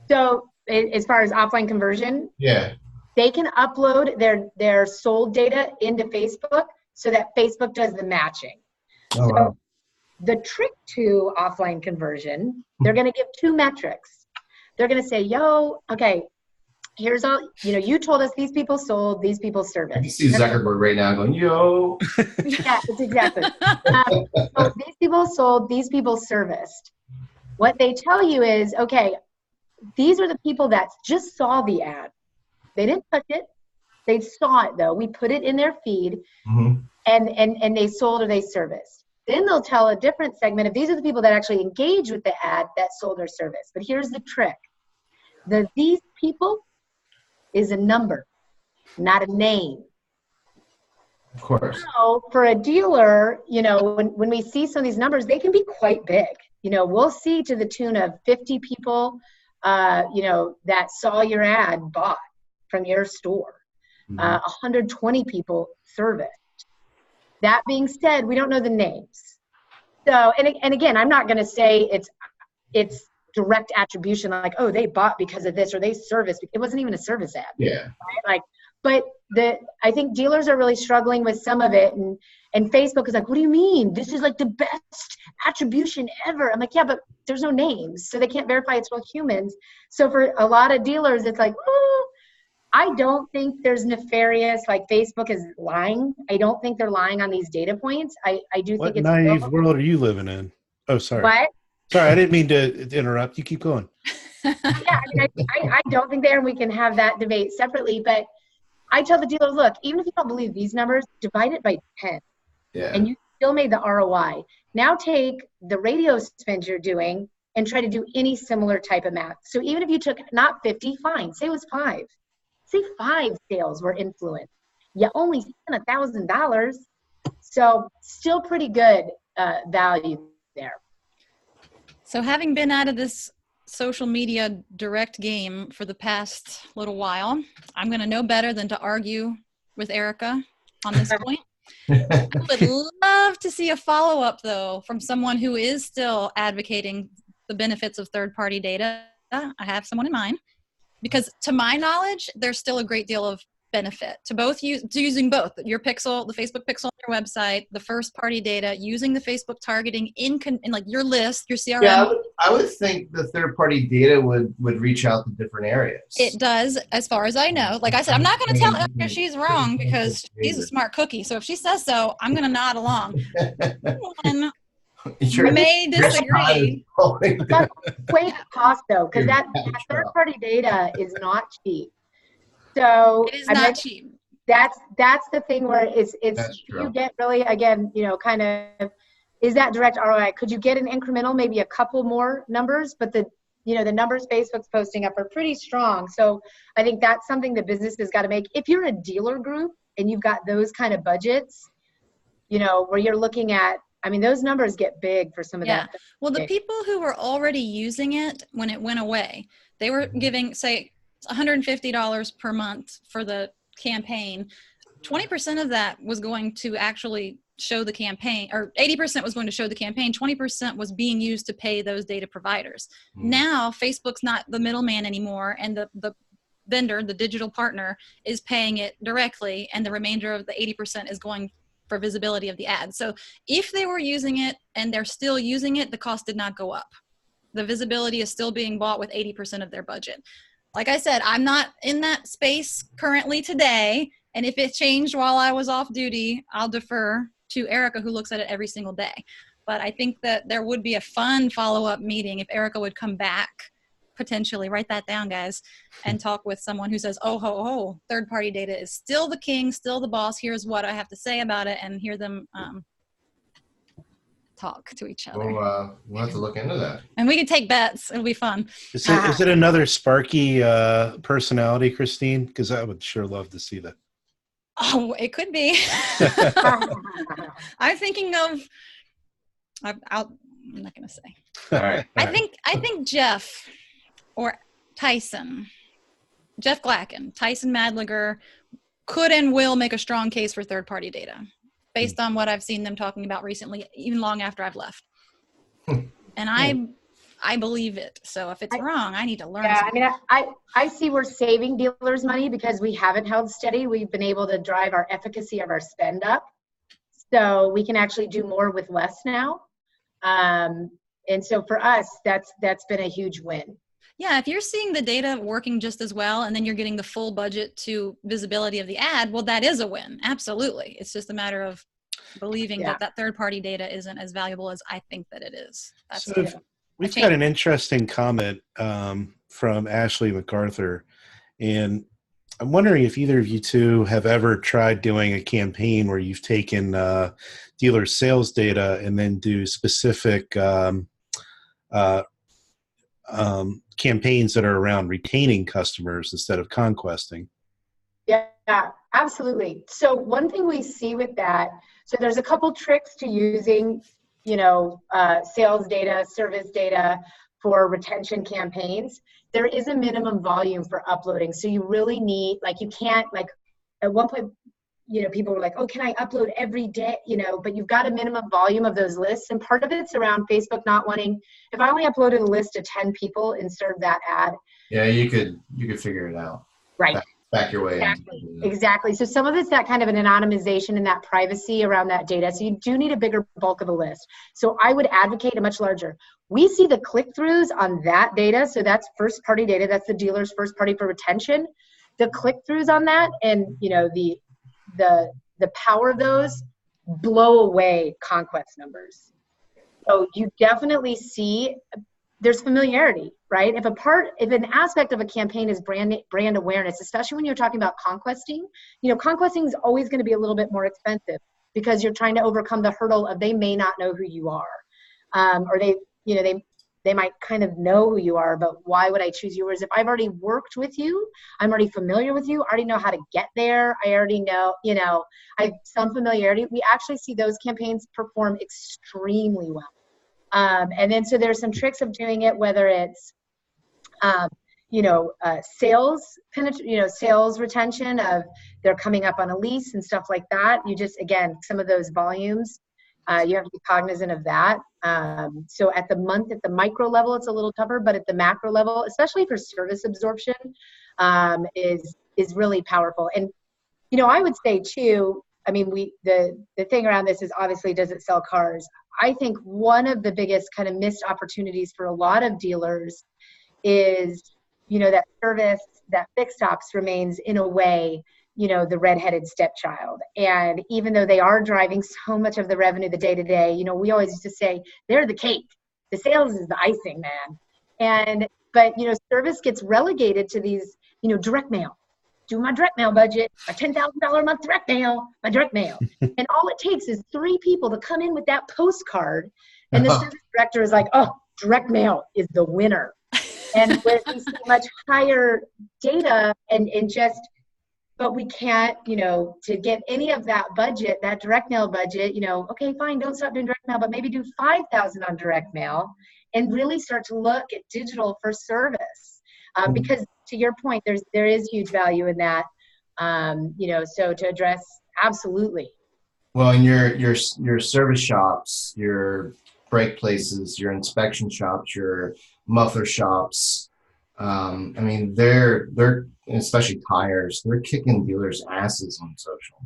So as far as offline conversion, yeah, they can upload their sold data into Facebook so that Facebook does the matching. Oh, wow. The trick to offline conversion, they're going to give two metrics. They're going to say, okay, here's all, you told us these people sold, these people serviced. You see Zuckerberg right now going, yo. Yeah, it's exactly. So these people sold, these people serviced. What they tell you is, okay, these are the people that just saw the ad. They didn't touch it. They saw it though. We put it in their feed, and they sold or they serviced. Then they'll tell a different segment of these are the people that actually engage with the ad that sold or service. But here's the trick. These people is a number, not a name. Of course. So for a dealer, when we see some of these numbers, they can be quite big. We'll see to the tune of 50 people, that saw your ad bought from your store. 120 people serviced. That being said, we don't know the names. So, and again, I'm not going to say it's direct attribution, like, oh, they bought because of this or they serviced. It wasn't even a service ad. Yeah. Right? But I think dealers are really struggling with some of it, and Facebook is like, what do you mean? This is like the best attribution ever. I'm like, yeah, but there's no names, so they can't verify it's real humans. So for a lot of dealers, it's like, oh, I don't think there's nefarious, like Facebook is lying. I don't think they're lying on these data points. I do think it's naive world are you living in? Oh, sorry. What? Sorry, I didn't mean to interrupt. You keep going. Yeah, I don't think they are, and we can have that debate separately. But I tell the dealers, look, even if you don't believe these numbers, divide it by 10. Yeah. And you still made the ROI. Now take the radio spend you're doing and try to do any similar type of math. So even if you took not 50, fine, say it was 5. Say 5 sales were influenced. You only spent $1,000. So still pretty good value there. So having been out of this social media direct game for the past little while, I'm going to know better than to argue with Erica on this point. I would love to see a follow-up, though, from someone who is still advocating the benefits of third-party data. I have someone in mind. Because to my knowledge, there's still a great deal of benefit to using both your pixel, the Facebook pixel on your website, the first party data, using the Facebook targeting in like your list, your CRM. Yeah, I would think the third party data would reach out to different areas. It does, as far as I know. Like I said, I'm not going to tell Erica she's wrong because she's a smart cookie. So if she says so, I'm going to nod along. You may disagree. Wait, cost though, because that third-party data is not cheap. So it is not cheap. That's the thing where it's you get really, again, kind of, is that direct ROI? Could you get an incremental, maybe a couple more numbers, but the numbers Facebook's posting up are pretty strong. So I think that's something that businesses got to make. If you're a dealer group and you've got those kind of budgets, where you're looking at, those numbers get big for some of that. Well, the people who were already using it when it went away, they were giving, say, $150 per month for the campaign. 20% of that was going to actually show the campaign, or 80% was going to show the campaign. 20% was being used to pay those data providers. Now Facebook's not the middleman anymore, and the vendor, the digital partner, is paying it directly, and the remainder of the 80% is going for visibility of the ad. So if they were using it and they're still using it, the cost did not go up. The visibility is still being bought with 80% of their budget. Like I said, I'm not in that space currently today, and if it changed while I was off duty, I'll defer to Erica, who looks at it every single day. But I think that there would be a fun follow-up meeting if Erica would come back, potentially, write that down, guys, and talk with someone who says, oh, third-party data is still the king, still the boss. Here's what I have to say about it, and hear them talk to each other. We'll have to look into that. And we can take bets. It'll be fun. Is it another Sparky personality, Christine? Because I would sure love to see that. Oh, it could be. I'm thinking of, I'm not going to say. All right. I think Jeff or Tyson, Jeff Glacken, Tyson Madliger could and will make a strong case for third-party data based on what I've seen them talking about recently, even long after I've left. And I believe it. So if it's wrong, I need to learn. Yeah, something. I mean, I see we're saving dealers money because we haven't held steady. We've been able to drive our efficacy of our spend up. So we can actually do more with less now. And so for us, that's been a huge win. Yeah, if you're seeing the data working just as well, and then you're getting the full budget to visibility of the ad, well, that is a win. Absolutely. It's just a matter of believing that third-party data isn't as valuable as I think that it is. That's We've got an interesting comment from Ashley MacArthur, and I'm wondering if either of you two have ever tried doing a campaign where you've taken dealer sales data and then do specific campaigns that are around retaining customers instead of conquesting. Yeah, absolutely. So one thing we see with that, so there's a couple tricks to using sales data, service data for retention campaigns. There is a minimum volume for uploading. So you really need, you can't, at one point, people were like, oh, can I upload every day? But you've got a minimum volume of those lists. And part of it's around Facebook not wanting, if I only uploaded a list of 10 people and served that ad. Yeah, you could figure it out. Right. Back your way. Exactly. So some of it's that kind of an anonymization and that privacy around that data. So you do need a bigger bulk of a list. So I would advocate a much larger. We see the click-throughs on that data. So that's first-party data. That's the dealer's first party for retention. The click-throughs on that and, the power of those blow away conquest numbers. So you definitely see there's familiarity, right? If an aspect of a campaign is brand awareness, especially when you're talking about conquesting, conquesting is always going to be a little bit more expensive because you're trying to overcome the hurdle of they may not know who you are, or they might kind of know who you are, but why would I choose you? Whereas if I've already worked with you, I'm already familiar with you, I already know how to get there, I already know, I have some familiarity. We actually see those campaigns perform extremely well. And then so there's some tricks of doing it, whether it's sales retention of they're coming up on a lease and stuff like that. You just, again, some of those volumes, you have to be cognizant of that. So at the micro level, it's a little tougher, but at the macro level, especially for service absorption, is really powerful. And, I would say too, I mean, the thing around this is obviously, does it sell cars? I think one of the biggest kind of missed opportunities for a lot of dealers is, that service, that fixed ops remains in a way, the redheaded stepchild. And even though they are driving so much of the revenue the day to day, we always used to say they're the cake. The sales is the icing, man. But service gets relegated to these, direct mail. Do my direct mail budget, my $10,000 a month direct mail, my direct mail. And all it takes is 3 people to come in with that postcard. And the service director is like, oh, direct mail is the winner. And whereas we see much higher data but we can't, to get any of that budget, that direct mail budget, okay, fine, don't stop doing direct mail, but maybe do 5,000 on direct mail and really start to look at digital for service. because to your point, there is huge value in that. So to address, absolutely. Well, in your service shops, your brake places, your inspection shops, your muffler shops, they're especially tires, they're kicking dealers' asses on social.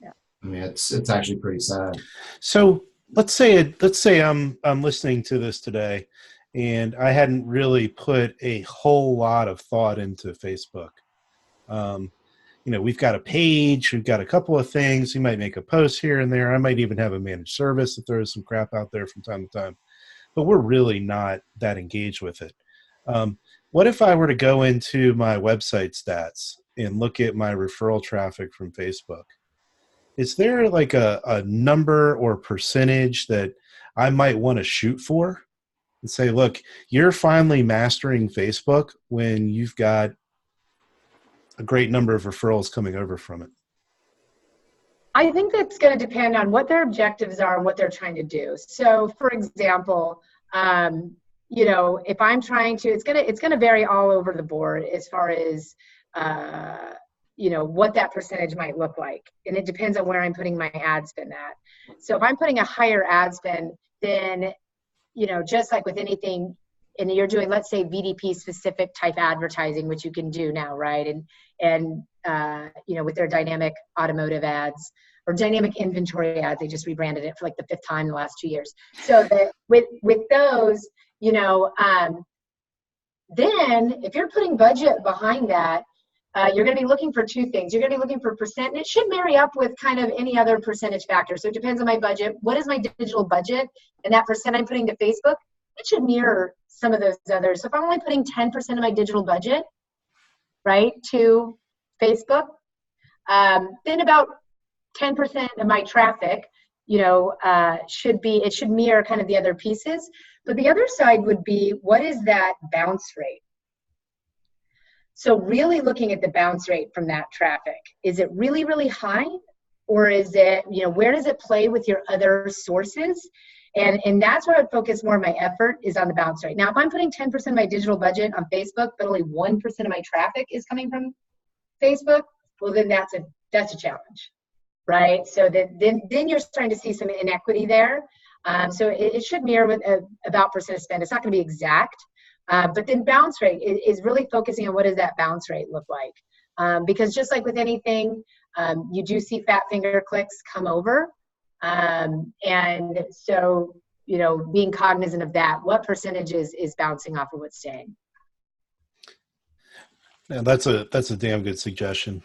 Yeah. I mean, it's actually pretty sad. So let's say I'm listening to this today, and I hadn't really put a whole lot of thought into Facebook. We've got a page, we've got a couple of things. We might make a post here and there. I might even have a managed service that throws some crap out there from time to time, but we're really not that engaged with it. What if I were to go into my website stats and look at my referral traffic from Facebook? Is there like a number or percentage that I might want to shoot for and say, look, you're finally mastering Facebook when you've got a great number of referrals coming over from it? I think that's going to depend on what their objectives are and what they're trying to do. So, for example, if I'm trying to, it's going to vary all over the board as far as what that percentage might look like, and it depends on where I'm putting my ad spend at. So, if I'm putting a higher ad spend, then just like with anything, and you're doing, let's say, VDP specific type advertising, which you can do now, right? And with their dynamic automotive ads or dynamic inventory ads, they just rebranded it for like the 5th time in the last 2 years. So that with those, then if you're putting budget behind that, you're going to be looking for 2 things. You're going to be looking for percent, and it should marry up with kind of any other percentage factor. So it depends on my budget. What is my digital budget? And that percent I'm putting to Facebook, it should mirror some of those others. So if I'm only putting 10% of my digital budget, right, to Facebook, then about 10% of my traffic, should mirror kind of the other pieces. But the other side would be, what is that bounce rate? So really looking at the bounce rate from that traffic. Is it really, really high? Or is it, where does it play with your other sources? And that's where I'd focus more of my effort, is on the bounce rate. Now, if I'm putting 10% of my digital budget on Facebook, but only 1% of my traffic is coming from Facebook, well, then that's a challenge, right? So then you're starting to see some inequity there. So it should mirror with about percent of spend. It's not going to be exact, but then bounce rate is really focusing on what does that bounce rate look like? Because just like with anything, you do see fat finger clicks come over. And so, being cognizant of that, what percentage is bouncing off of what's staying? Yeah, that's a damn good suggestion.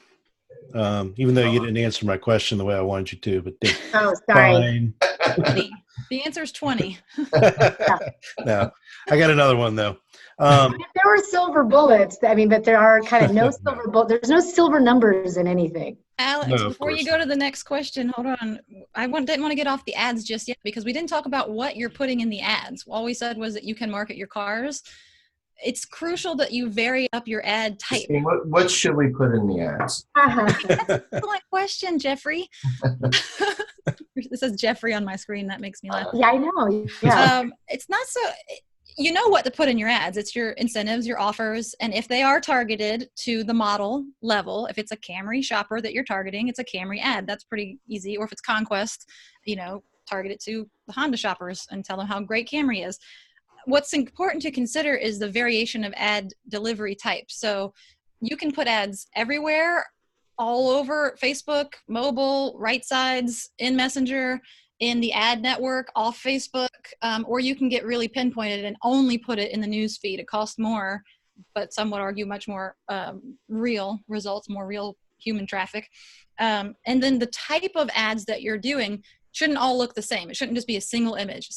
Even though you didn't answer my question the way I wanted you to, but oh, sorry. Fine. The answer is 20. No, I got another one though. If there were silver bullets, but there are kind of no silver bullets. There's no silver numbers in anything. Alex, before you go to the next question, hold on. Didn't want to get off the ads just yet, because we didn't talk about what you're putting in the ads. All we said was that you can market your cars. It's crucial that you vary up your ad type. What should we put in the ads? That's an excellent question, Jeffrey. It says Jeffrey on my screen. That makes me laugh. Yeah, I know. Yeah. It's not so... You know what to put in your ads. It's your incentives, your offers, and if they are targeted to the model level, if it's a Camry shopper that you're targeting, it's a Camry ad. That's pretty easy. Or if it's Conquest, target it to the Honda shoppers and tell them how great Camry is. What's important to consider is the variation of ad delivery types. So you can put ads everywhere, all over Facebook, mobile, right sides, in Messenger, in the ad network, off Facebook, or you can get really pinpointed and only put it in the news feed. It costs more, but some would argue much more real results, more real human traffic. And then the type of ads that you're doing shouldn't all look the same. It shouldn't just be a single image,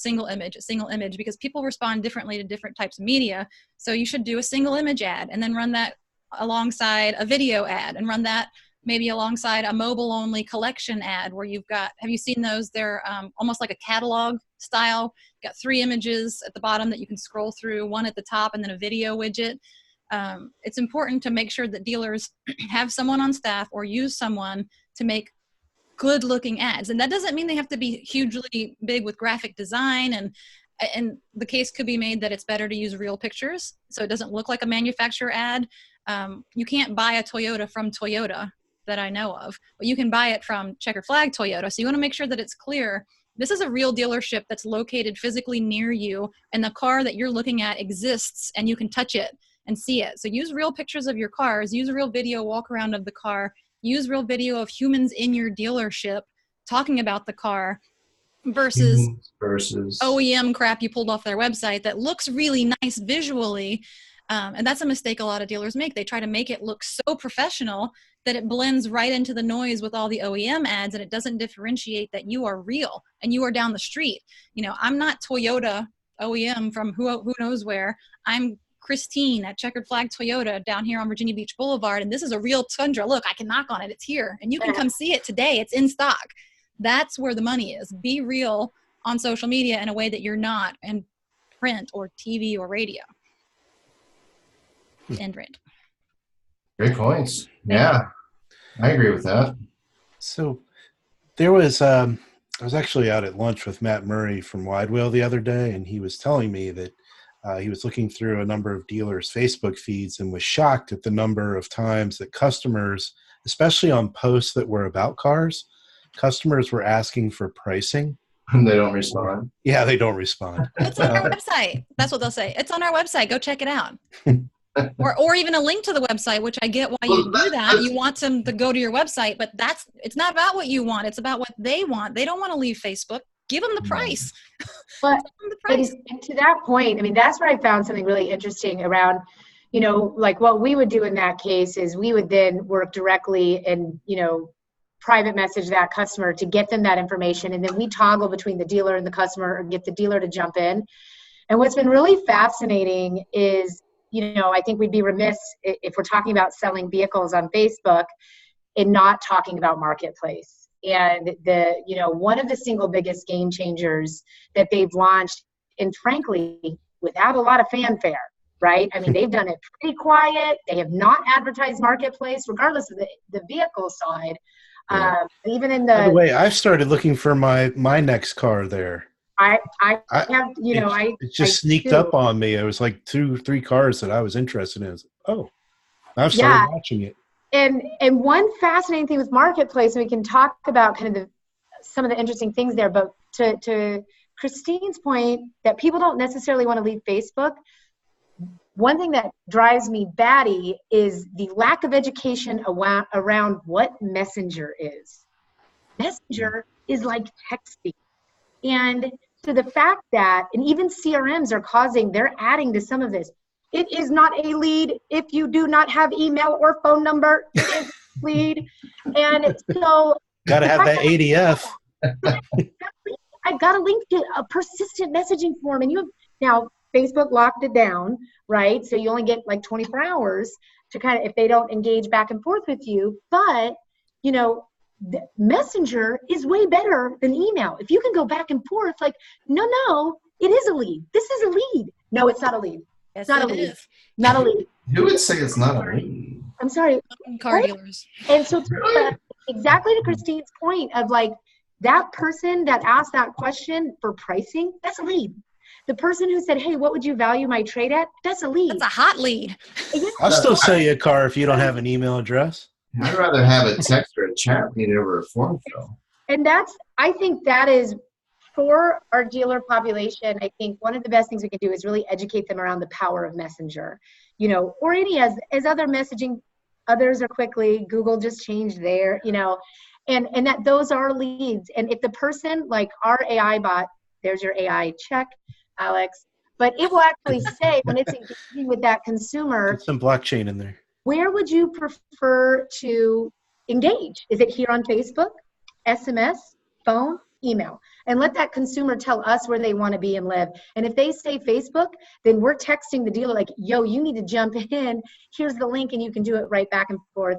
because people respond differently to different types of media. So you should do a single image ad and then run that alongside a video ad and run that maybe alongside a mobile-only collection ad where you've got, have you seen those? They're almost like a catalog style. You've got 3 images at the bottom that you can scroll through, 1 at the top, and then a video widget. It's important to make sure that dealers have someone on staff or use someone to make good-looking ads. And that doesn't mean they have to be hugely big with graphic design and and the case could be made that it's better to use real pictures so it doesn't look like a manufacturer ad. You can't buy a Toyota from Toyota that I know of, but you can buy it from Checkered Flag Toyota. So you want to make sure that it's clear. This is a real dealership that's located physically near you, and the car that you're looking at exists and you can touch it and see it. So use real pictures of your cars, use a real video walk around of the car, use real video of humans in your dealership talking about the car versus OEM crap you pulled off their website that looks really nice visually. And that's a mistake a lot of dealers make. They try to make it look so professional that it blends right into the noise with all the OEM ads, and it doesn't differentiate that you are real and you are down the street. You know, I'm not Toyota OEM from who knows where. I'm Christine at Checkered Flag Toyota down here on Virginia Beach Boulevard, and this is a real Tundra. Look, I can knock on it. It's here, and you can come see it today. It's in stock. That's where the money is. Be real on social media in a way that you're not in print or TV or radio. End rant. Great points. Yeah, I agree with that. So there was, I was actually out at lunch with Matt Murray from Wide Wheel the other day, and he was telling me that he was looking through a number of dealers' Facebook feeds and was shocked at the number of times that customers, especially on posts that were about cars, customers were asking for pricing. And they don't respond. Yeah, they don't respond. It's on our website. That's what they'll say. It's on our website. Go check it out. or even a link to the website, which I get why you do that. You want them to go to your website, but it's not about what you want. It's about what they want. They don't want to leave Facebook. Give them the price. But and to that point, I mean, that's where I found something really interesting around, you know, like what we would do in that case is we would then work directly and, you know, private message that customer to get them that information. And then we toggle between the dealer and the customer and get the dealer to jump in. And what's been really fascinating is, you know, I think we'd be remiss if we're talking about selling vehicles on Facebook and not talking about marketplace. And you know, one of the single biggest game changers that they've launched, and frankly, without a lot of fanfare, right? I mean, they've done it pretty quiet. They have not advertised marketplace, regardless of the vehicle side. Even in By the way, I've started looking for my next car there. I have, you know, it just sneaked up on me. It was like 2-3 cars that I was interested in. I was like, oh, I've started watching it. And one fascinating thing with marketplace, and we can talk about kind of some of the interesting things there, but to Christine's point that people don't necessarily want to leave Facebook, one thing that drives me batty is the lack of education around what Messenger is. Messenger is like texting. And so the fact that, and even CRMs are they're adding to some of this. It is not a lead if you do not have email or phone number. It is a lead. And so. Got to have that ADF. I've got a link to a persistent messaging form. And now Facebook locked it down, right? So you only get like 24 hours to kind of, if they don't engage back and forth with you. But, you know, Messenger is way better than email. If you can go back and forth, like, no, it is a lead. This is a lead. No, it's not a lead. Yes, it's not a lead. Not a lead. Who would say it's not a lead? I'm sorry. Car dealers. And so exactly to Christine's point of like that person that asked that question for pricing, that's a lead. The person who said, hey, what would you value my trade at? That's a lead. That's a hot lead. I'll still sell you a car if you don't have an email address. I'd rather have a text or a chat lead over a form fill. And I think that is for our dealer population. I think one of the best things we can do is really educate them around the power of Messenger, you know, or any as other messaging, others are quickly, Google just changed their, you know, and that those are leads. And if the person, like our AI bot, there's your AI check, Alex, but it will actually say when it's engaging with that consumer. Put some blockchain in there. Where would you prefer to engage? Is it here on Facebook, SMS, phone, email? And let that consumer tell us where they want to be and live. And if they say Facebook, then we're texting the dealer like, yo, you need to jump in. Here's the link, and you can do it right back and forth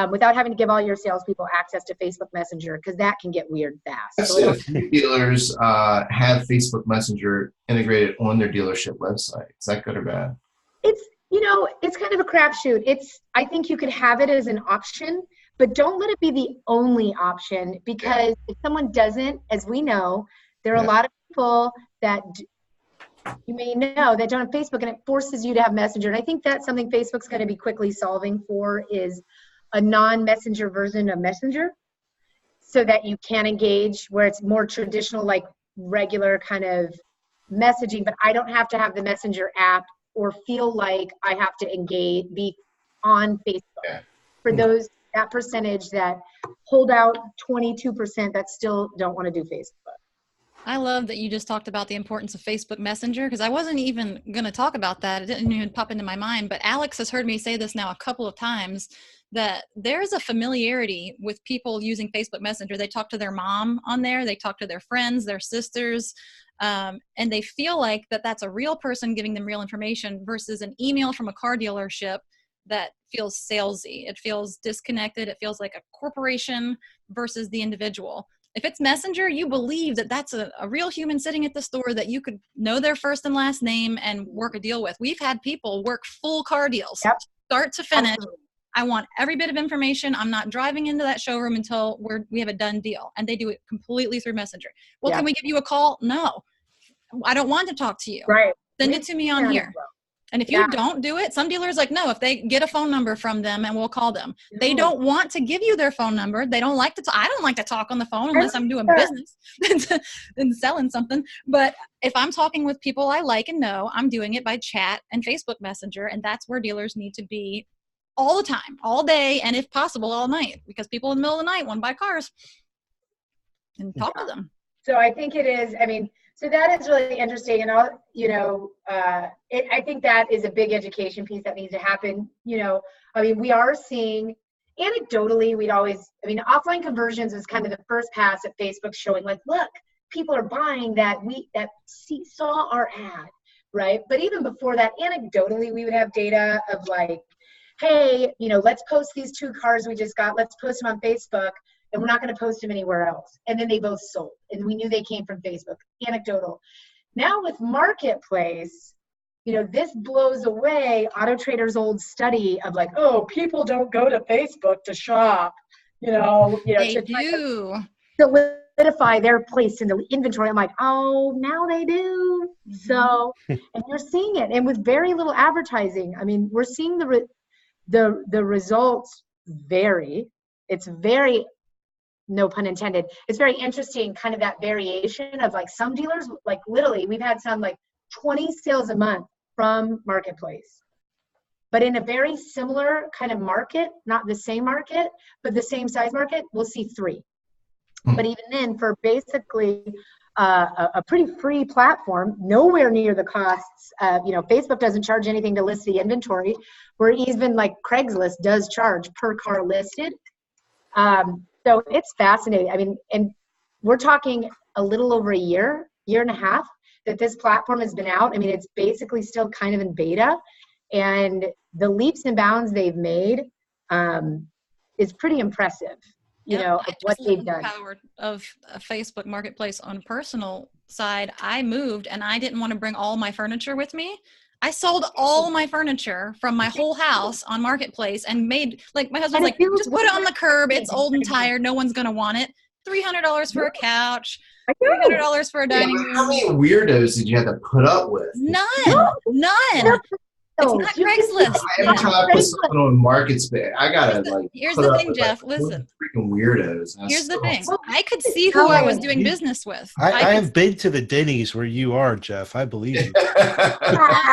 without having to give all your salespeople access to Facebook Messenger, because that can get weird fast. I've seen a few dealers have Facebook Messenger integrated on their dealership website. Is that good or bad? You know, it's kind of a crapshoot. I think you could have it as an option, but don't let it be the only option, because if someone doesn't, as we know, there are a lot of people that you may know that don't have Facebook, and it forces you to have Messenger. And I think that's something Facebook's going to be quickly solving for, is a non-Messenger version of Messenger, so that you can engage where it's more traditional, like regular kind of messaging, but I don't have to have the Messenger app or feel like I have to engage, be on Facebook. Yeah. For that percentage that hold out 22% that still don't want to do Facebook. I love that you just talked about the importance of Facebook Messenger, because I wasn't even going to talk about that. It didn't even pop into my mind, but Alex has heard me say this now a couple of times, that there's a familiarity with people using Facebook Messenger. They talk to their mom on there. They talk to their friends, their sisters, and they feel like that's a real person giving them real information versus an email from a car dealership that feels salesy. It feels disconnected. It feels like a corporation versus the individual. If it's Messenger, you believe that that's a real human sitting at the store that you could know their first and last name and work a deal with. We've had people work full car deals, start to finish. Absolutely. I want every bit of information. I'm not driving into that showroom until we have a done deal. And they do it completely through Messenger. Well, can we give you a call? No, I don't want to talk to you. Right. Send it to me on here. And if you don't do it, some dealers like, no, if they get a phone number from them and we'll call them. They don't want to give you their phone number. They don't like to I don't like to talk on the phone unless I'm doing business and selling something. But if I'm talking with people I like and know, I'm doing it by chat and Facebook Messenger. And that's where dealers need to be all the time, all day, and if possible, all night, because people in the middle of the night want to buy cars and talk to them. So I think it is, so that is really interesting. And, I think that is a big education piece that needs to happen. We are seeing anecdotally, offline conversions is kind of the first pass at Facebook showing like, look, people are buying that saw our ad, right? But even before that, anecdotally, we would have data of like, hey, let's post these 2 cars we just got. Let's post them on Facebook, and we're not going to post them anywhere else. And then they both sold, and we knew they came from Facebook. Anecdotal. Now with Marketplace, this blows away Auto Trader's old study of like, oh, people don't go to Facebook to shop. They do. Solidify their place in the inventory. I'm like, oh, now they do. Mm-hmm. So, and you're seeing it, and with very little advertising. We're seeing the results vary. It's very, no pun intended, it's very interesting, kind of that variation of like some dealers, like literally we've had some like 20 sales a month from Marketplace, but in a very similar kind of market, not the same market, but the same size market, we'll see 3. But even then, for basically a pretty free platform, nowhere near the costs. Facebook doesn't charge anything to list the inventory, where even like Craigslist does charge per car listed. So it's fascinating. And we're talking a little over a year and a half that this platform has been out. It's basically still kind of in beta, and the leaps and bounds they've made is pretty impressive. What they've done. The power of a Facebook Marketplace on a personal side. I moved and I didn't want to bring all my furniture with me. I sold all my furniture from my whole house on Marketplace and made, like, my husband's like, just put it on the curb. It's old and tired. No one's going to want it. $300 for a couch, $300 for a dining room. How many weirdos did you have to put up with? None. It's not Craigslist. Every time I put something on MarketSpace, I gotta Here's the thing, Jeff. Listen. Freaking weirdos. Here's the thing. I could see who I was doing business with. I have been to the Denny's where you are, Jeff. I believe you.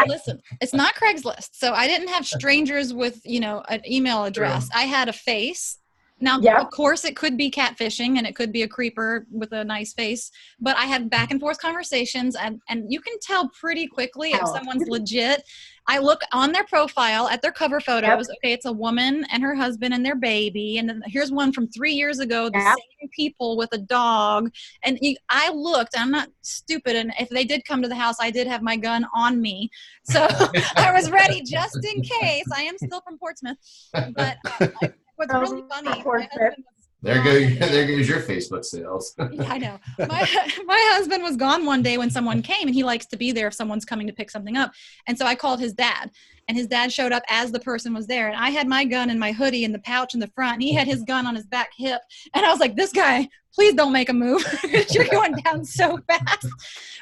Listen, it's not Craigslist. So I didn't have strangers with, an email address. I had a face. Now, of course, it could be catfishing and it could be a creeper with a nice face, but I have back and forth conversations, and you can tell pretty quickly if someone's legit. I look on their profile at their cover photos. Okay, it's a woman and her husband and their baby. And then here's one from 3 years ago, the same people with a dog. And I looked, I'm not stupid. And if they did come to the house, I did have my gun on me. So I was ready just in case. I am still from Portsmouth. But what's really funny, there goes your Facebook sales. Yeah, I know. My husband was gone one day when someone came, and he likes to be there if someone's coming to pick something up. And so I called his dad, and his dad showed up as the person was there. And I had my gun in my hoodie in the pouch in the front, and he had his gun on his back hip. And I was like, this guy please don't make a move. You're going down so fast.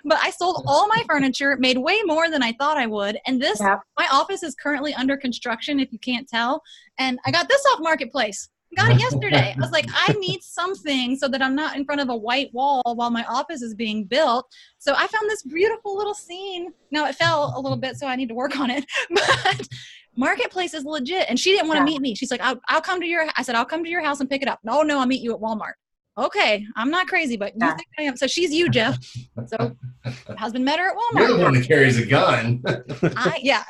But I sold all my furniture, made way more than I thought I would. And this, my office is currently under construction, if you can't tell. And I got this off Marketplace. Got it yesterday. I was like, I need something so that I'm not in front of a white wall while my office is being built. So I found this beautiful little scene. Now it fell a little bit, so I need to work on it. But Marketplace is legit. And she didn't want to meet me. She's like, I'll come to I said, I'll come to your house and pick it up. No, I'll meet you at Walmart. Okay, I'm not crazy, but you think I am. So she's you, Jeff. So husband met her at Walmart. You're the one that carries a gun.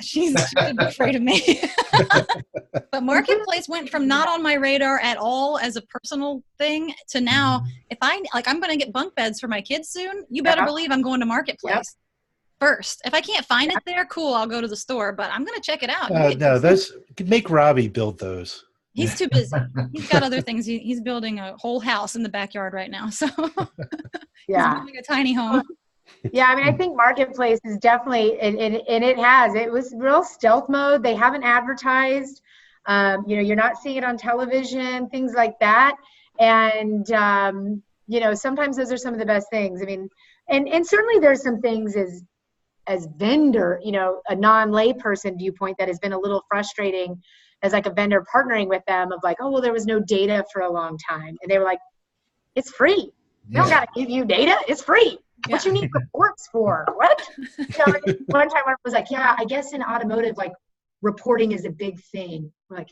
She's afraid of me. But Marketplace went from not on my radar at all as a personal thing to now, if I'm going to get bunk beds for my kids soon, you better believe I'm going to Marketplace first. If I can't find it there, cool, I'll go to the store, but I'm going to check it out. Make Robbie build those. He's too busy. He's got other things. He's building a whole house in the backyard right now. So he's building a tiny home. Yeah, I mean, I think Marketplace is definitely, and it was real stealth mode. They haven't advertised. You're not seeing it on television, things like that. And, sometimes those are some of the best things. I mean, and certainly there's some things as vendor, a non-lay person viewpoint that has been a little frustrating as like a vendor partnering with them of like, oh, well, there was no data for a long time. And they were like, it's free. We don't got to give you data. It's free. What you need reports for? What? One time I was like, I guess in automotive, like reporting is a big thing. We're like,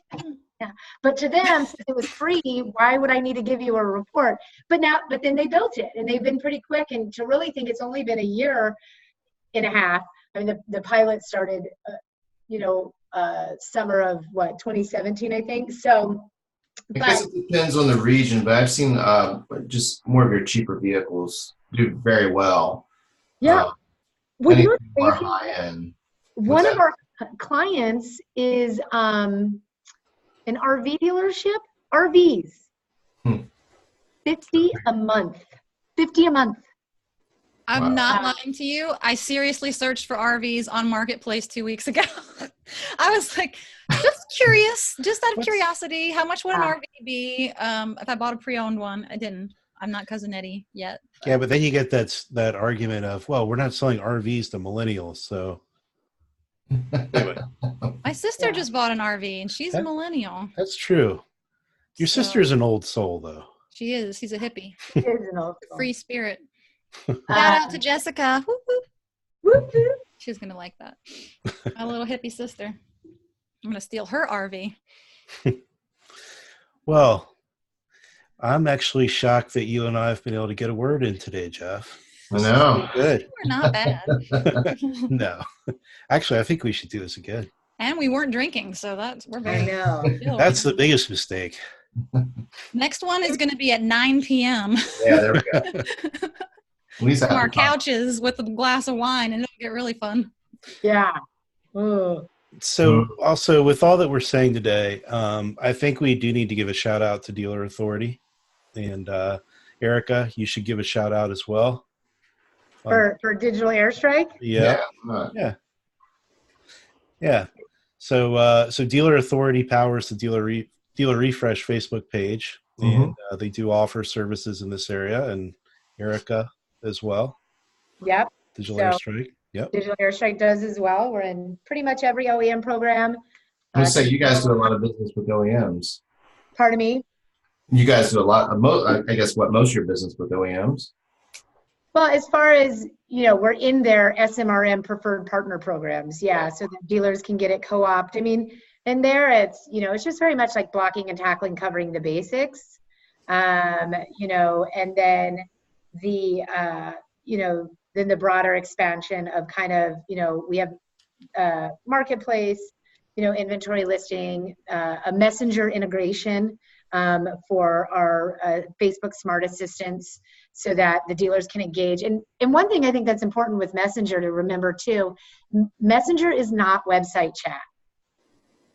yeah. But to them, since it was free, why would I need to give you a report? But then they built it and they've been pretty quick. And to really think it's only been a year and a half. I mean, the pilot started, summer of 2017, I think. So, I guess it depends on the region, but I've seen just more of your cheaper vehicles do very well. Yeah. More high end. One of our clients is an RV dealership. RVs. 50 a month. 50 a month. I'm not lying to you. I seriously searched for RVs on Marketplace 2 weeks ago. I was like, just curious, just out of curiosity, how much would an RV be if I bought a pre-owned one? I didn't. I'm not Cousin Eddie yet. Yeah, but then you get that argument of, well, we're not selling RVs to millennials, so. Anyway. My sister just bought an RV, and she's a millennial. That's true. Your sister is an old soul, though. She is. She's a hippie. She is an old soul. Free spirit. Shout out to Jessica. Whoop, whoop. Whoop, whoop. She's going to like that. My little hippie sister. I'm going to steal her RV. Well, I'm actually shocked that you and I have been able to get a word in today, Jeff. I know. Good. We're not bad. No. Actually, I think we should do this again. And we weren't drinking, so we're very chill. That's the biggest mistake. Next one is going to be at 9 p.m. Yeah, there we go. At least from our couches with a glass of wine, and it'll get really fun. Yeah. Ooh. So also with all that we're saying today, I think we do need to give a shout out to Dealer Authority, and Erica, you should give a shout out as well. For digital airstrike? Yeah. So Dealer Authority powers the DealerRefresh Facebook page, and they do offer services in this area, and Erica as well. Yep. Digital Airstrike. Yep. Digital Airstrike does as well. We're in pretty much every OEM program. I would say you guys do a lot of business with OEMs. Pardon me? You guys do a lot of, I guess, most of your business with OEMs? Well, as far as, we're in their SMRM preferred partner programs. Yeah. So the dealers can get it co-opt. I mean, and there it's, it's just very much like blocking and tackling, covering the basics. And then then the broader expansion of kind of, we have marketplace, inventory listing, a messenger integration for our Facebook Smart Assistants so that the dealers can engage. And one thing I think that's important with Messenger to remember too, Messenger is not website chat.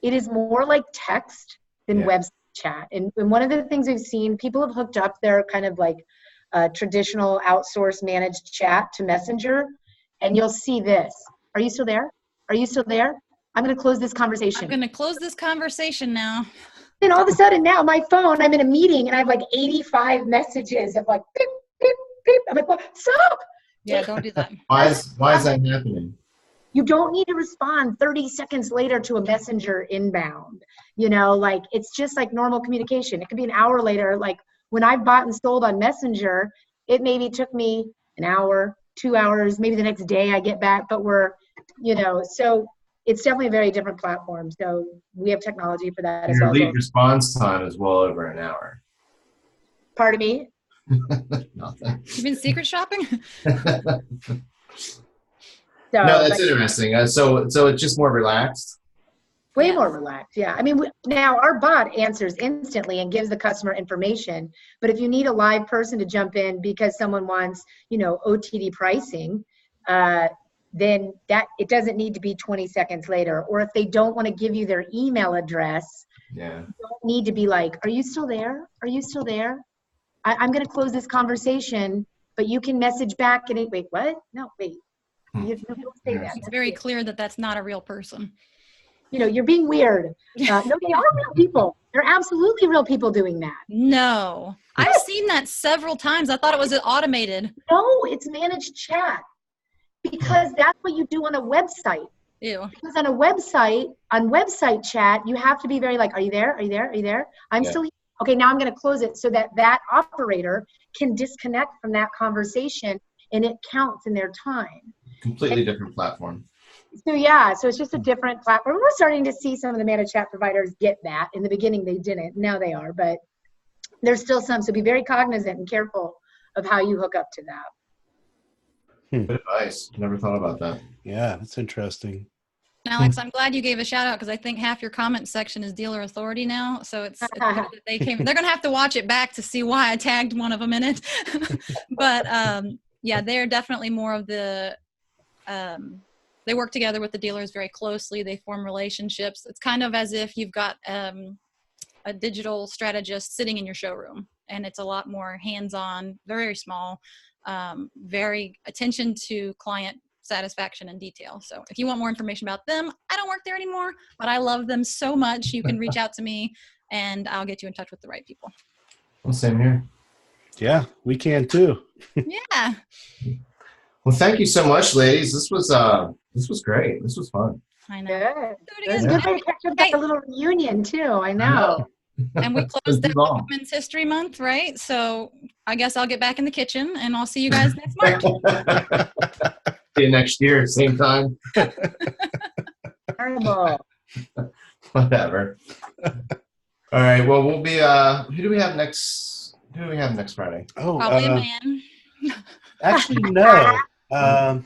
It is more like text than website chat. And one of the things we've seen, people have hooked up their kind of like traditional outsourced managed chat to Messenger, and you'll see this. Are you still there? Are you still there? I'm going to close this conversation. I'm going to close this conversation now. Then all of a sudden now my phone, I'm in a meeting and I have like 85 messages of like, beep, beep, beep. I'm like, well, stop. Yeah, don't do that. Why is that happening? You don't need to respond 30 seconds later to a messenger inbound. You know, like it's just like normal communication. It could be an hour later. Like when I bought and sold on Messenger, it maybe took me an hour, 2 hours, maybe the next day I get back, but we're, you know, so it's definitely a very different platform. So we have technology for that as well. Your lead response time is well over an hour. Pardon me? Nothing. You've been secret shopping? So, no, that's interesting. So it's just more relaxed. Way more relaxed, yeah. I mean, now our bot answers instantly and gives the customer information. But if you need a live person to jump in because someone wants, you know, OTD pricing, then that it doesn't need to be 20 seconds later. Or if they don't want to give you their email address, yeah, you don't need to be like, "Are you still there? Are you still there? I'm going to close this conversation, but you can message back." And wait, what? No, wait. You don't say that. It's very clear that that's not a real person. You know, you're being weird. No, they are real people. They're absolutely real people doing that. No, I've seen that several times. I thought it was automated. No, it's managed chat because that's what you do on a website. Ew. Because on website chat, you have to be very like, "Are you there? Are you there? Are you there? I'm still here." Okay, now I'm going to close it so that operator can disconnect from that conversation and it counts in their time. Completely different platform. So yeah, so it's just a different platform. We're starting to see some of the managed chat providers get that. In the beginning, they didn't. Now they are, but there's still some. So be very cognizant and careful of how you hook up to that. Good advice. Never thought about that. Yeah, that's interesting. Alex, I'm glad you gave a shout out because I think half your comment section is Dealer Authority now. So it's good that they came. They're going to have to watch it back to see why I tagged one of them in it. But yeah, they're definitely more of the, they work together with the dealers very closely. They form relationships. It's kind of as if you've got a digital strategist sitting in your showroom, and it's a lot more hands-on, very small, very attention to client satisfaction and detail. So if you want more information about them, I don't work there anymore, but I love them so much. You can reach out to me and I'll get you in touch with the right people. Well, same here. Yeah, we can too. Yeah. Well, thank you so much, ladies. This was great. This was fun. I know. Good. Do it It's again. good way to catch up like a little reunion too. I know. And we closed out Women's History Month, right? So I guess I'll get back in the kitchen and I'll see you guys next month. See you next year, same time. Terrible. Whatever. All right. Well, we'll be. Who do we have next? Who do we have next Friday? Oh, Probably a man. actually, no. No.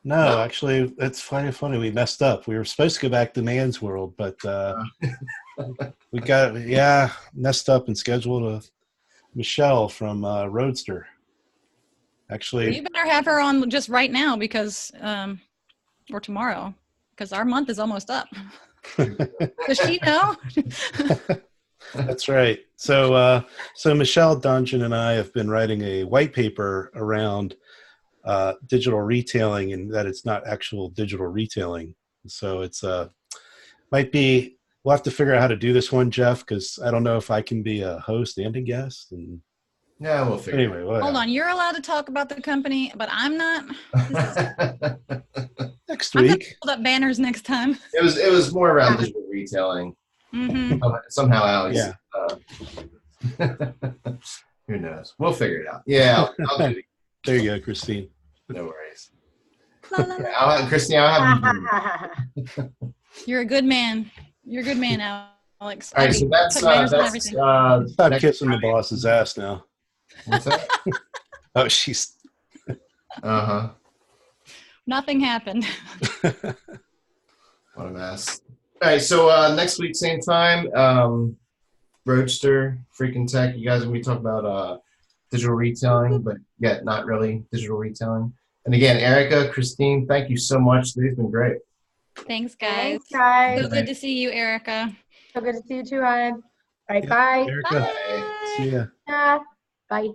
No, actually, that's funny. We messed up. We were supposed to go back to Man's World, but we got messed up and scheduled a Michelle from Roadster. Actually, Well, you better have her on just right now because, or tomorrow, because our month is almost up. Does she know? That's right. So Michelle Dungeon and I have been writing a white paper around digital retailing, and that it's not actual digital retailing. So it's might be, we'll have to figure out how to do this one, Jeff, because I don't know if I can be a host and a guest. And Yeah, we'll figure. anyway, whatever. Hold on. You're allowed to talk about the company, but I'm not. Next I'm going week. to hold up banners next time. It was more around digital retailing. Mm-hmm. Somehow, Alex. Yeah. Who knows? We'll figure it out. Yeah, I'll do it. There you go, Christine. No worries. La, la, la. I'll have Christine. I'll have. You're a good man. You're a good man, Alex. All right, so that's Put banners on everything. Stop next kissing the Friday. boss's ass now. What's that? Oh, she's. Uh-huh. Nothing happened. What a mess. All right, so next week, same time, Roadster, Freaking Tech. You guys are going to be talking about digital retailing, but yet not really digital retailing. And again, Erica, Christine, thank you so much. These have been great. Thanks, guys. Thanks, guys. So good to see you, Erica. So good to see you too, Ryan. All right, Yeah, bye. Erica, Bye. see ya. Bye.